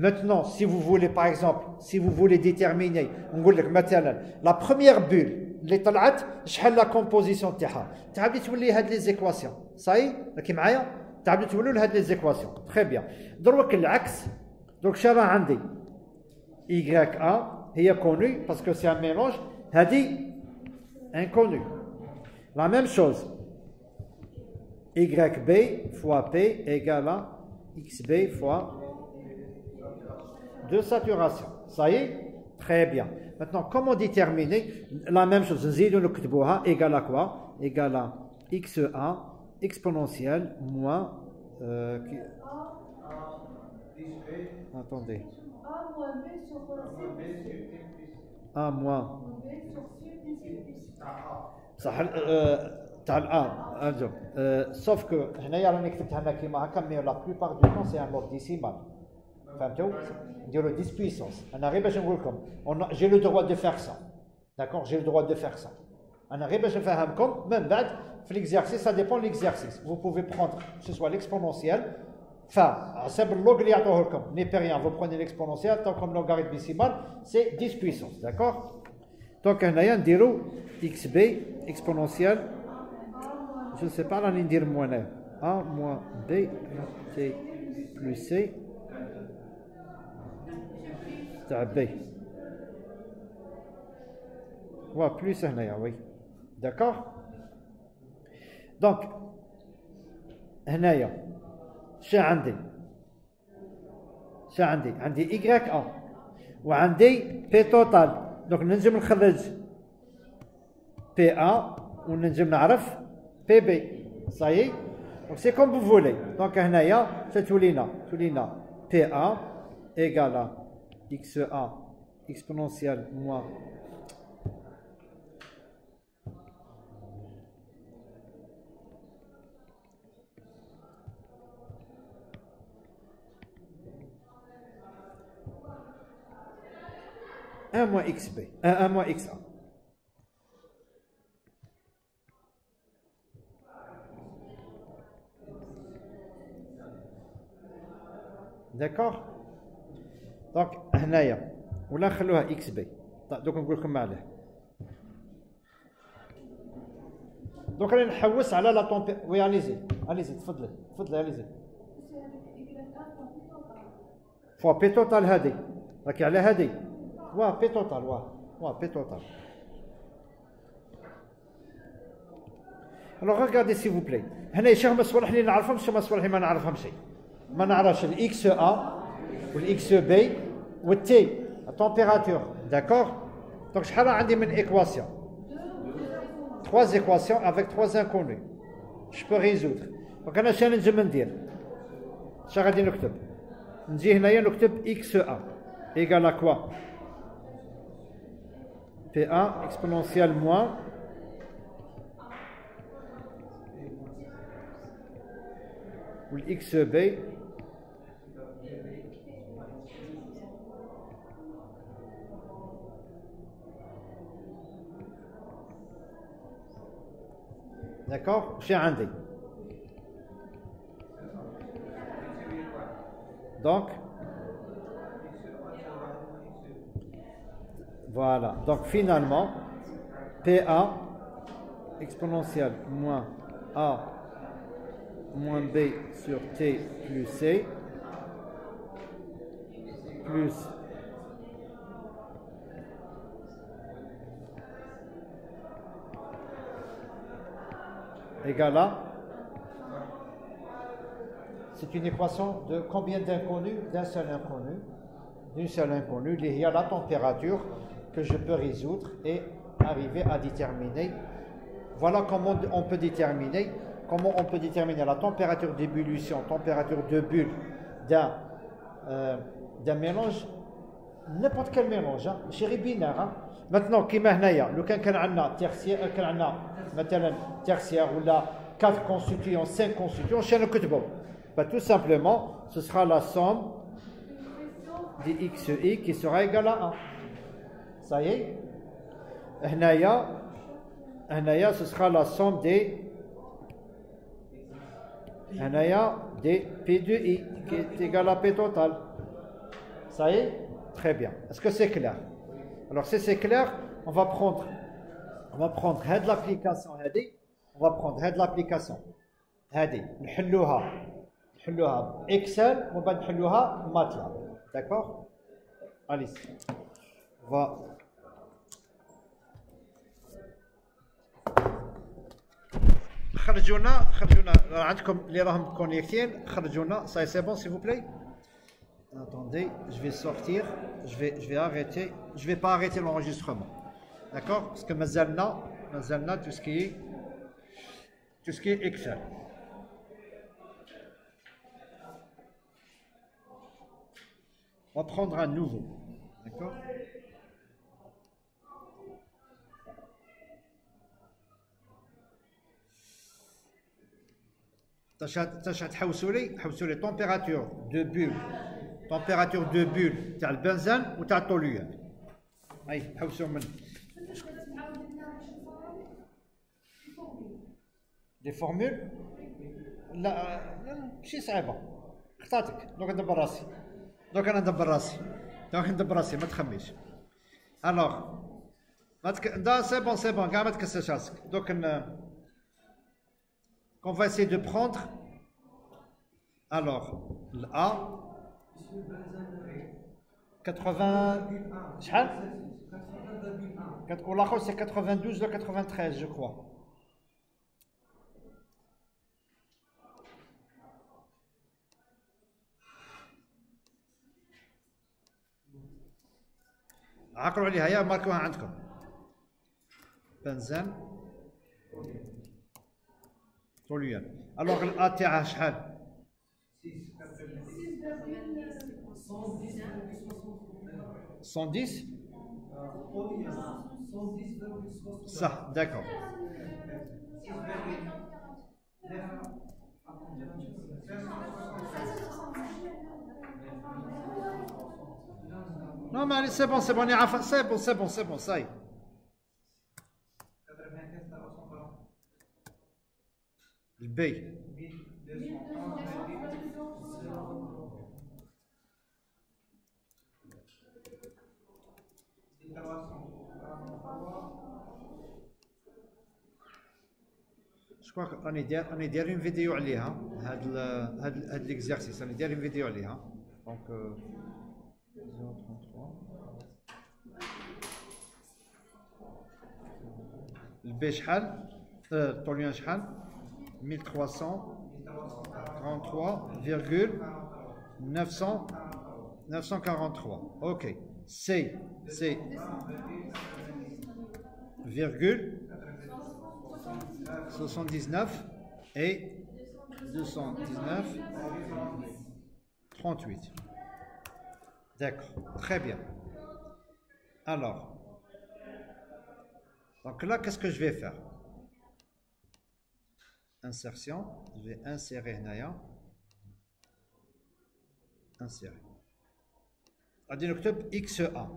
Maintenant, si vous voulez, par exemple, si vous voulez déterminer, on dit مثلا la première bulle اللي طلعت شحال لا كومبوزيسيون تاعها تعبدي تولي هاد لي زيكواسيون صاي راكي معايا تعبدي تولوا لهاد لي زيكواسيون تري بيان. دروك العكس دروك شرا عندي y a هي كوني باسكو سي ان ميلونج هادي انكوني. La même chose YB fois P égale à XB fois de saturation. Ça y est? Très bien. Maintenant, comment déterminer la même chose? Nzidou نكتبوها égale à quoi? Égale à XA exponentielle moins attendez. A moins صح تاع الان انجم sauf que هنايا راني كتبتها لنا كيما هكا مي لا بلوبار دو طون سي ان مود ديسيمال. فهمتوا؟ نديرو 10 بويسونس. انا غير باش نقول لكم جي لو دروا دو فير سا. داكور جي لو دروا دو فير سا. انا غير باش نفهمكم من بعد في ليكزارسيس سا ديبون ليكزارسيس. Vous pouvez prendre que ce soit l'exponentielle. حسب اللوغ اللي يعطوه لكم ني بي ريان. Vous prenez l'exponentielle tant comme logarithme décimal c'est 10 puissance. D'accord. Donc هنايا نديرو XB exponentielle je ne sais pas راني ندير موان A moins B T plus C تاع B و plus هنايا وي. داكور. دونك هنايا شا عندي عندي Y A وعندي P توتال. دونك ننجم نخرج PA وننجم نعرف PB. صايي. دونك سي كوم فو فولي. دونك هنايا تولينا PA égale à XA exponentielle moins un moins XB, un moins XA. D'accord. Donc هنايا ولا نخلوها XB. دوك نقول لكم عليه. دوك راني نحوس على لا طومبي. وي اليزي تفضلي اليزي. فوا بي توتال هادي راكي على هادي. واه بي توتال واه بي توتال. Alors regardez s'il vous plaît. هنا شنو هما الصوالح اللي نعرفهم شنو هما الصوالح اللي ما نعرفهمش. ما نعرفش الاكس ا والاكس بي والتي التمبيراتور. داكور. دونك شحال عندي من ايكواسيون 3 équations avec 3 inconnus. Je peux résoudre. دونك انا شنو نجم ندير؟ اش غادي نكتب؟ نجي هنايا نكتب اكس ا ايكال ا كوا PA exponentielle moins ou XB d'accord. J'ai un D. Donc voilà, donc finalement, PA exponentielle moins A moins B sur T plus C plus égale à, c'est une équation de combien d'inconnus? D'un seul inconnu. d'une seule inconnue, il y a la température que je peux résoudre et arriver à déterminer. Voilà comment on peut déterminer la température d'ébullition, température de bulle d'un mélange, n'importe quel mélange, chéri binaire. Maintenant, كيما هنايا لو كان عندنا tertiaire, كان عندنا مثلا tertiaire ou là 4 constituants, 5 constituants, chez nous كتبوا. Tout simplement, ce sera la somme de xi qui sera égale à 1. Ça y est. هنايا ce sera la somme des P de I qui est égal à P total. Ça y est? Très bien. Est-ce que c'est clair? Alors si c'est clair, on va prendre l'application. On va prendre l'application. نحلوها Excel وبعد نحلوها MATLAB. D'accord? Allez. On va خرجونا عندكم اللي راهم كونيكتين خرجونا ça c'est bon s'il vous plaît. Attendez, je vais sortir, je vais arrêter, je vais pas arrêter l'enregistrement. D'accord? Parce que mazalna tout ce qui est Excel. On va prendre un nouveau. D'accord? حوسوا لي température de bulle تاع البنزين وتاع الطوليات. اي حوسوا من دي فورمول. لا ماشي صعيبه، خطاتك. دوك ندبر راسي ما تخميش. الوغ دا سي بون كاع ما تكسرش راسك. دوك on va essayer de prendre alors l'A 80 ou l'autre c'est 92 ou 93 je crois. عقلوا عليها يا ماركوها عندكم. بنزين طوليا. الوغ الأ تاعها شحال؟ 110 صح داكور. Non mais c'est bon, c'est bon, ça y est. البي جو كوا راني دايرين فيديو عليها. هاد ليكزارسيس راني دايرين فيديو عليها. دونك 033 البي شحال؟ الطوليان شحال؟ 1333,943. Ok. C'est virgule 79 et 219 38. D'accord. Très bien. Alors, donc là, qu'est-ce que je vais faire? Insertion, je vais insérer Naya. Insérer. غادي نكتب XA.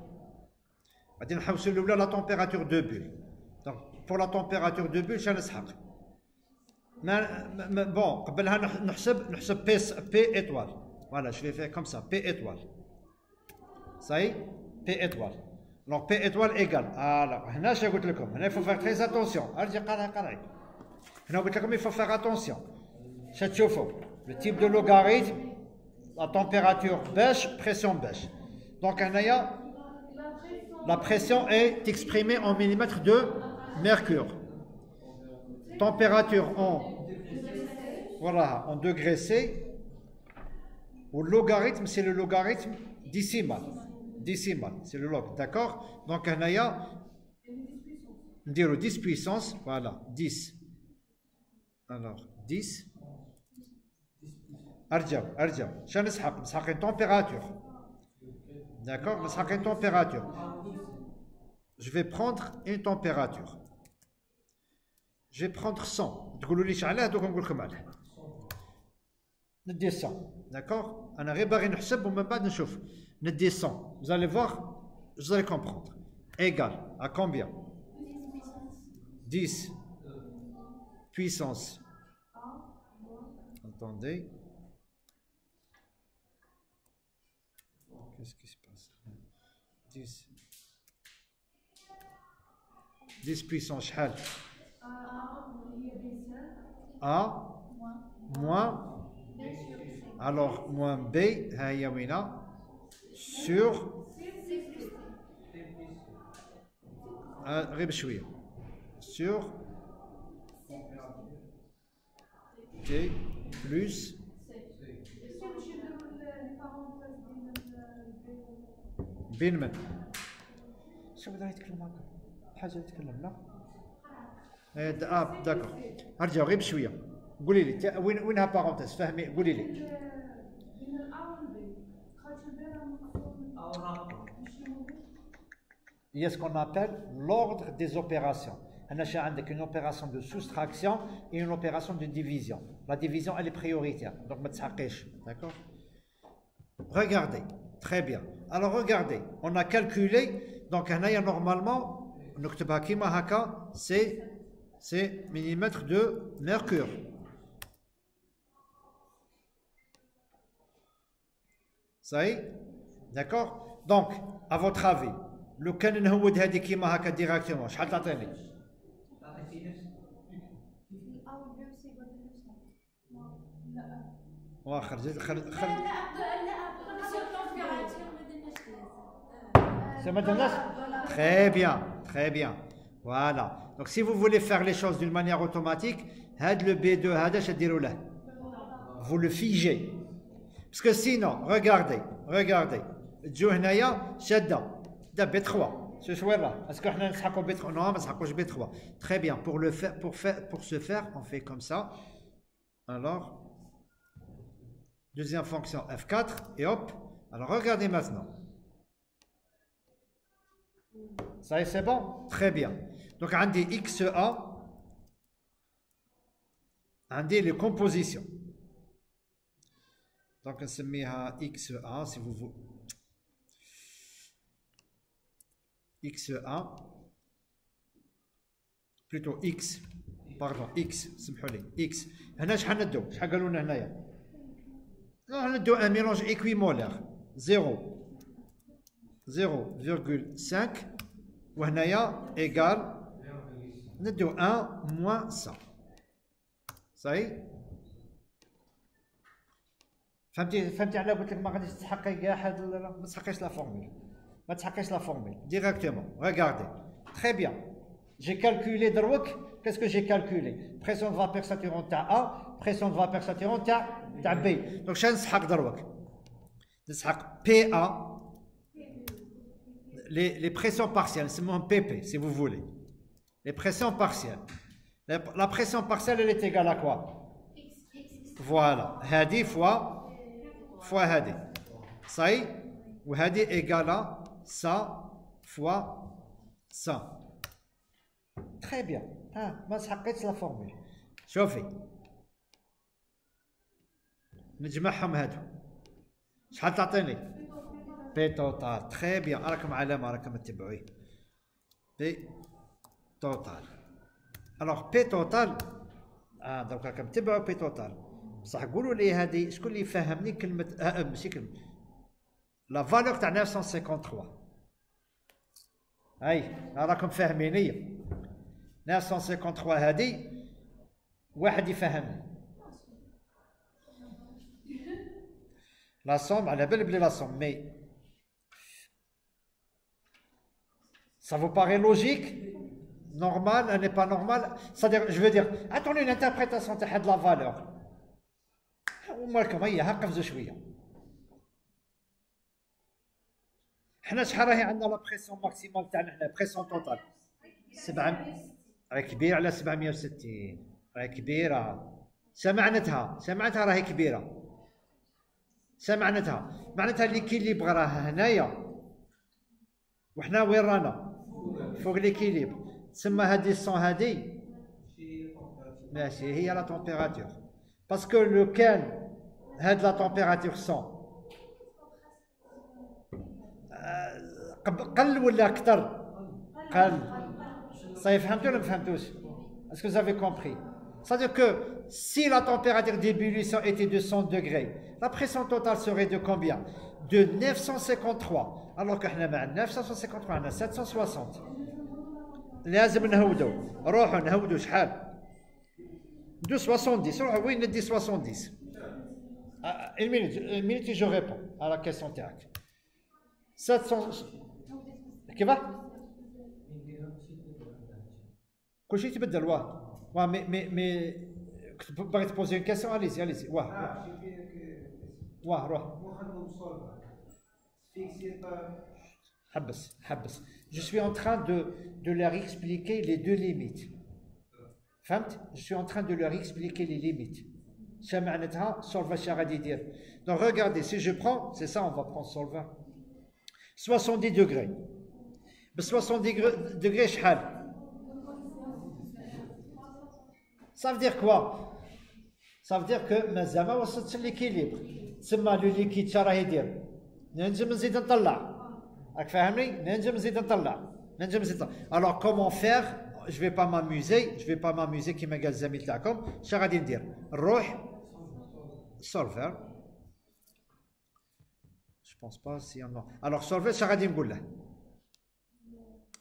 غادي نحوسوا الاولى la température de bulle. Donc pour la température de bulle شنو نسحق؟ bon قبلها نحسب P étoile. Voilà, je vais faire comme ça, P étoile. Ça y est, P étoile. Donc P étoile égale. Alors هنا اش قلت لكم؟ هنا il faut faire très attention. ارجع قرأي. هنا قلت لكم il faut faire attention. اش تشوفوا؟ Le type de logarithme, la température baisse, pression baisse. Donc la pression est exprimée en millimètres de mercure. Température en degrés C. Ou logarithme, c'est le logarithme décimal. Décimal, c'est le log, d'accord? Donc, on a dire 10 puissance, voilà, 10. Alors, 10. Arjav. C'est une température. D'accord? C'est une température. Je vais prendre une température. Je vais prendre 100. تقولوا لي شعلاه دوك نقول لكم عليه. ندي 100. D'accord? أنا غير باغي نحسب ومن بعد نشوف. ندي 100. Vous allez voir, vous allez comprendre. Égal à combien? 10 puissance. Attendez. Qu'est-ce qui se passe? 10 puissance شحال؟ A moins, alors moins B, sur sur T plus بين شو بدنا يتكلم هكا حاجه يتكلم لا داكور ارجعوا غير بشويه قولي لي وينها بارونتيز فهمي قولي لي il y a ce qu'on appelle l'ordre des opérations. Avec une opération de soustraction et une opération de division. La division, elle est prioritaire. Donc, d'accord? Regardez. Très bien. Alors, regardez. On a calculé. Donc, normalement, c'est millimètres de mercure. Ça y est? D'accord? Donc, à votre avis, le كان نهود هذه كيما هكا ديراكتومون شحال تعطيني؟ واخر Ça m'intéresse? Très bien, très bien. Voilà. Donc si vous voulez faire les choses d'une manière automatique, le B2, vous le figez. Parce que sinon, regardez. B3. Est-ce qu'on a B3? Non, B3. Très bien. Pour ce faire, on fait comme ça. Alors, deuxième fonction F4 et hop. Alors regardez maintenant. Ça y est, c'est bon? Très bien. Donc, on dit XA, on dit les compositions. Donc, on se met à XA, si vous voulez. XA, plutôt X, pardon, X, سمحوا X. هنا شحال ندو؟ شحال قالوا لنا هنايا؟ ندو un mélange équimolaire. 0,5 وهنايا égal ندو 1 moins ça. Ça y est؟ فهمتي على قلت لك ما غاديش تحقق كاع حد ما تحققش لا فورمول. ما تحققش لا فورمول directement. Regardez. Très bien. J'ai calculé دروك. Qu'est-ce que j'ai calculé? Pression de vapeur saturante تاع A, pression de vapeur saturante تاع B. Donc شنو نسحق دروك؟ نسحق PA. Les pressions partielles, c'est mon PP, si vous voulez. Les pressions partielles. La pression partielle, elle est égale à quoi? Voilà. Hadi fois Hadi. Ça y est? Ou Hadi égale à ça fois ça. Très bien. ما سحقتش la formule. شوفي. نجمعهم هادو. شحال تعطيني؟ P total, très bien. راكم علامة راكم تتبعوه. P total. Alors P total. دونك راكم تتبعوا P total. بصح قولوا لي هذه شكون اللي فهمني كلمة ماشي كلمة. لا فالور تاع 953. هاي راكم فاهميني. 953 هذه واحد يفهمني. La somme, على بالي بلي la somme, mais ça vous paraît logique? Normal, elle n'est pas normale? C'est-à-dire, je veux dire, attendez une interprétation de la valeur. ومالكم هيا هقفزوا شوية. حنا شحال راهي عندنا لا بريسيون ماكسيمال تاعنا حنا بريسيون توتال 700 راهي كبيره على 760 راهي كبيره سمعنتها راهي كبيره معناتها ليكيليبر راه هنايا وحنا وين رانا فوق ليكيليبر تسمى هذه الصون هذه ماشي هي لا تمبيراتور باسكو لو كان هاد لا تمبيراتور 100 قل ولا اكثر قل صافي فهمتوا ولا ما فهمتوش est-ce que vous avez compris c'est-à-dire que si la température d'ébullition était de 100 degrés la pression totale serait de combien de 953 alors que حنا مع 953 عندنا 760 لازم نهودوا روحوا نهودوا شحال 270 روحوا وين ندي 70 une minute et je réponds à la question تاعك 700 كيف كلشي تبدل واه مي كنت باغي تبوزي اون كيسيون اليزي واه روح حبس je suis en train de leur expliquer les deux limites فهمت je suis en train de leur expliquer les limites معناتها solver اش غادي يدير donc regardez si je prends c'est ça on va prendre solver 70 degrés ب 70 degrés شحال ça veut dire quoi ça veut dire que مازال ما وصلتش ليكيليبر تسمى لو ليكيد شا راه يدير ننجم نزيد نطلع راك فاهمني ننجم نزيد نطلع alors comment faire je vais pas m'amuser كيما قال الزميل تاعكم شا غادي ندير نروح solver je pense pas si on a alors solver شا غادي نقول له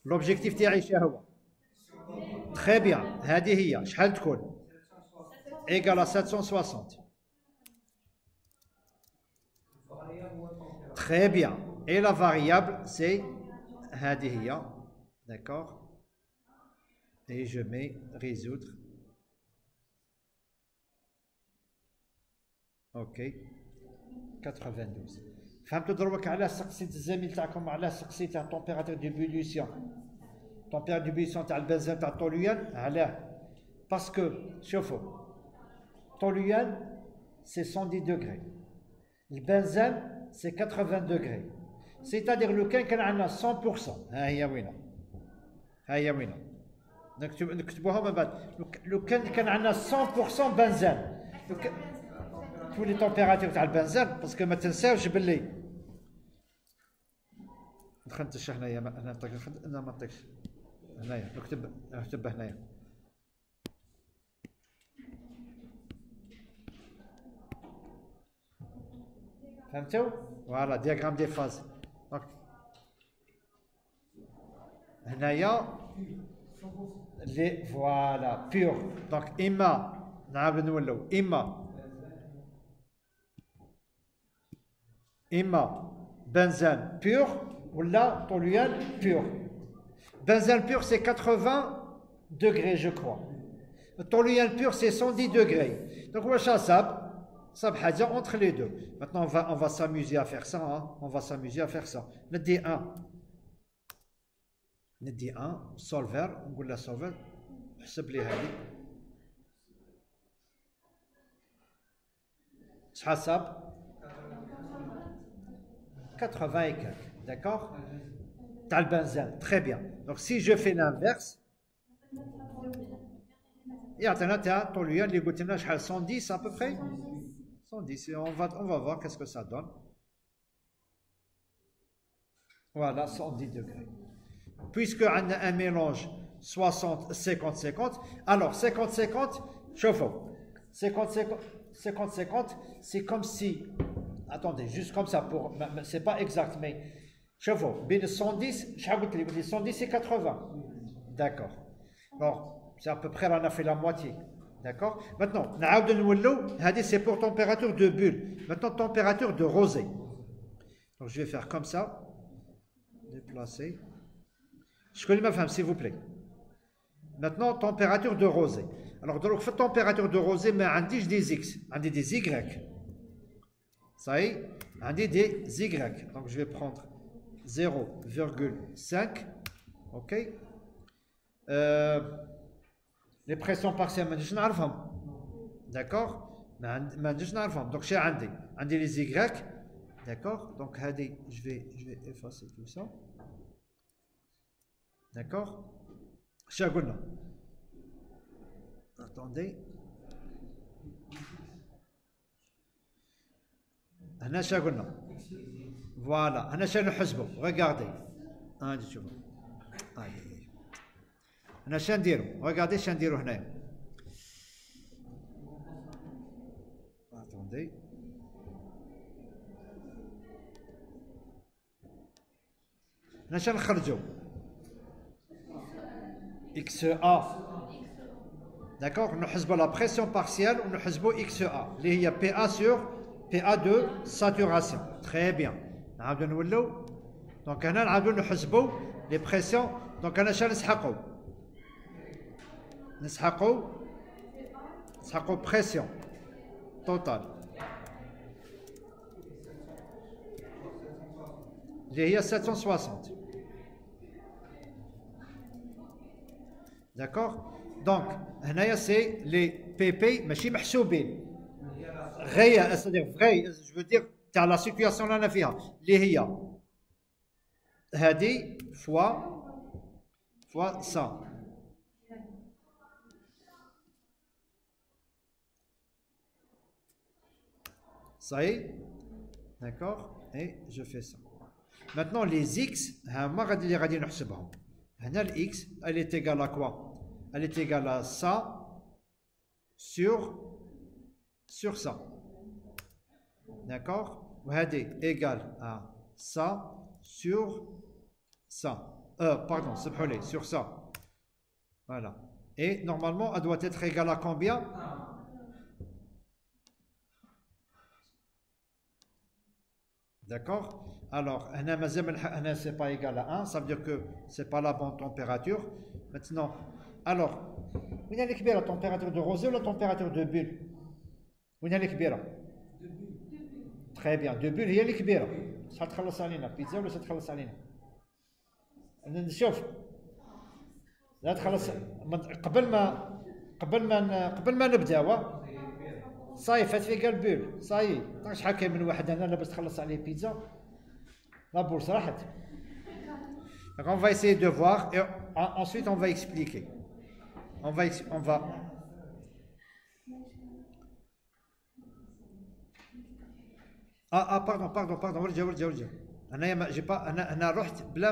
l'objectif تاعي شا هو très bien هذه هي شحال تكون égale à 760 très bien et la variable c'est هذه هي d'accord et je mets résoudre ok 92 فهمتوا دروك علاه سقسيت الزميل تاعكم علاه سقسيت تاع température d'ébullition température d'ébullition تاع البنزين تاع الطوليان علاه باسكو شوفوا الطوليان c'est 110 degrés البنزين c'est 80 degrés c'est-à-dire لو كان عندنا 100% ها هي وينه نكتبوها من بعد لو كان عندنا 100% بنزين تولي التمبيراتور تاع البنزين باسكو ما تنساوش باللي نخنتش هنايا انا ما نطيقش هنايا نكتب هنايا فهمتوا فوالا دياغرام دي فاز هنايا لي فوالا بيور دونك اما نعاود نولو اما بنزين بيور ولا طوليان بيور بنزين بيور سي 80 degrés je crois طوليان بيور سي 110 degrés donc واش صاب حاجه entre les deux maintenant on va s'amuser à faire ça hein? on va s'amuser à faire ça ندي 1 solver نقول له solver حسب لي هذه شحال صاب 80 et quelques d'accord تاع البنزين très bien donc si je fais l'inverse يعطينا تاع الطوليان اللي قلت لنا شحال 110 à peu près 110 et on va voir qu'est-ce que ça donne voilà 110 degrés puisque on a un mélange 60 50 50 alors 50 50 chauffe 50 50 c'est comme si attendez juste comme ça pour c'est pas exact mais chauffe bien 110 110 c'est 80 d'accord alors c'est à peu près on a fait la moitié d'accord maintenant c'est pour température de bulle maintenant température de rosée donc je vais faire comme ça déplacer je connais ma femme s'il vous plaît maintenant température de rosée alors donc la température de rosée mais عنديش des x عندي des y ça y est عندي des y donc je vais prendre 0,5. Ok. Les pressions partielles, je ne sais pas. D'accord. Donc j'ai les Y. D'accord. Donc je vais effacer tout ça. D'accord. Attendez. Voilà. Regardez. Regardez. Attendez. XA. D'accord. Nous avons la pression partielle ou nous avons XA. Il y a PA sur PA de saturation. Très bien. Donc, nous avons les pressions. Donc, nous avons pression totale. Il y a 760. D'accord. Donc, c'est les PP, mais je c'est-à-dire vrai, je veux dire, tu as la situation là, il y a fois 100. Ça y est, d'accord, et je fais ça. Maintenant, les X, X, elle est égale à quoi? Elle est égale à ça sur ça. D'accord? Elle est égale à ça sur ça. Pardon, sur ça. Voilà. Et normalement, elle doit être égale à combien? D'accord? Alors, c'est pas égal à 1, ça veut dire que c'est pas la bonne température. Maintenant, alors, où est la température de rosée ou la température de bulle? Où est la Très bien, de bulle, هي اللي كبيرة. تخلص علينا بيتزا ولا تخلص علينا؟ نشوف. لا تخلص قبل ما نبداو. صاي فات في قلب بول صاي شحال كاين من واحد هنا لاباس تخلص عليه بيتزا لا بورصه راحت. Donc on va essayer de voir et ensuite on va expliquer. On va pardon ورجع انا جي با انا رحت بلا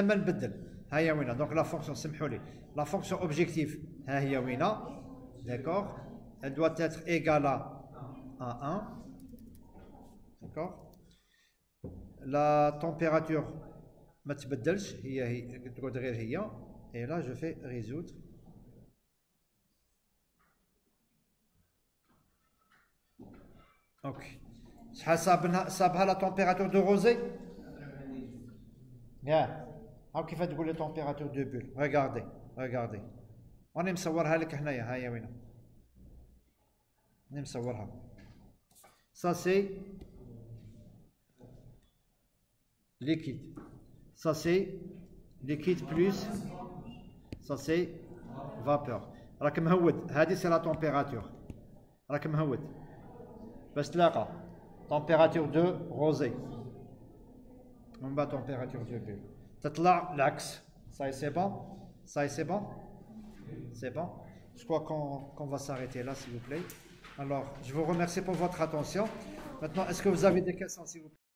ما نبدل. ها هي وينه donc la fonction سمحوا لي la fonction objectif ها هي وينه. D'accord. Elle doit être égale à 1. D'accord. La température ما تبدلش هي تقعد غير هي. Et là je fais résoudre. Ok. شحال صابها la température de rosée. Bien. هاو كيف تقول لي température de bulle. Regardez. راني مصورها لك هنايا. ها هي وينه. Ça c'est liquide. Ça c'est liquide plus. Ça c'est vapeur. راك مهود. هذه c'est la température. راك مهود. باش تلاقى température de rosée. On bat température de bulle. تطلع العكس. Ça c'est bon. C'est bon. Je crois qu'on va s'arrêter là, s'il vous plaît. Alors, je vous remercie pour votre attention. Maintenant, est-ce que vous avez des questions, s'il vous plaît?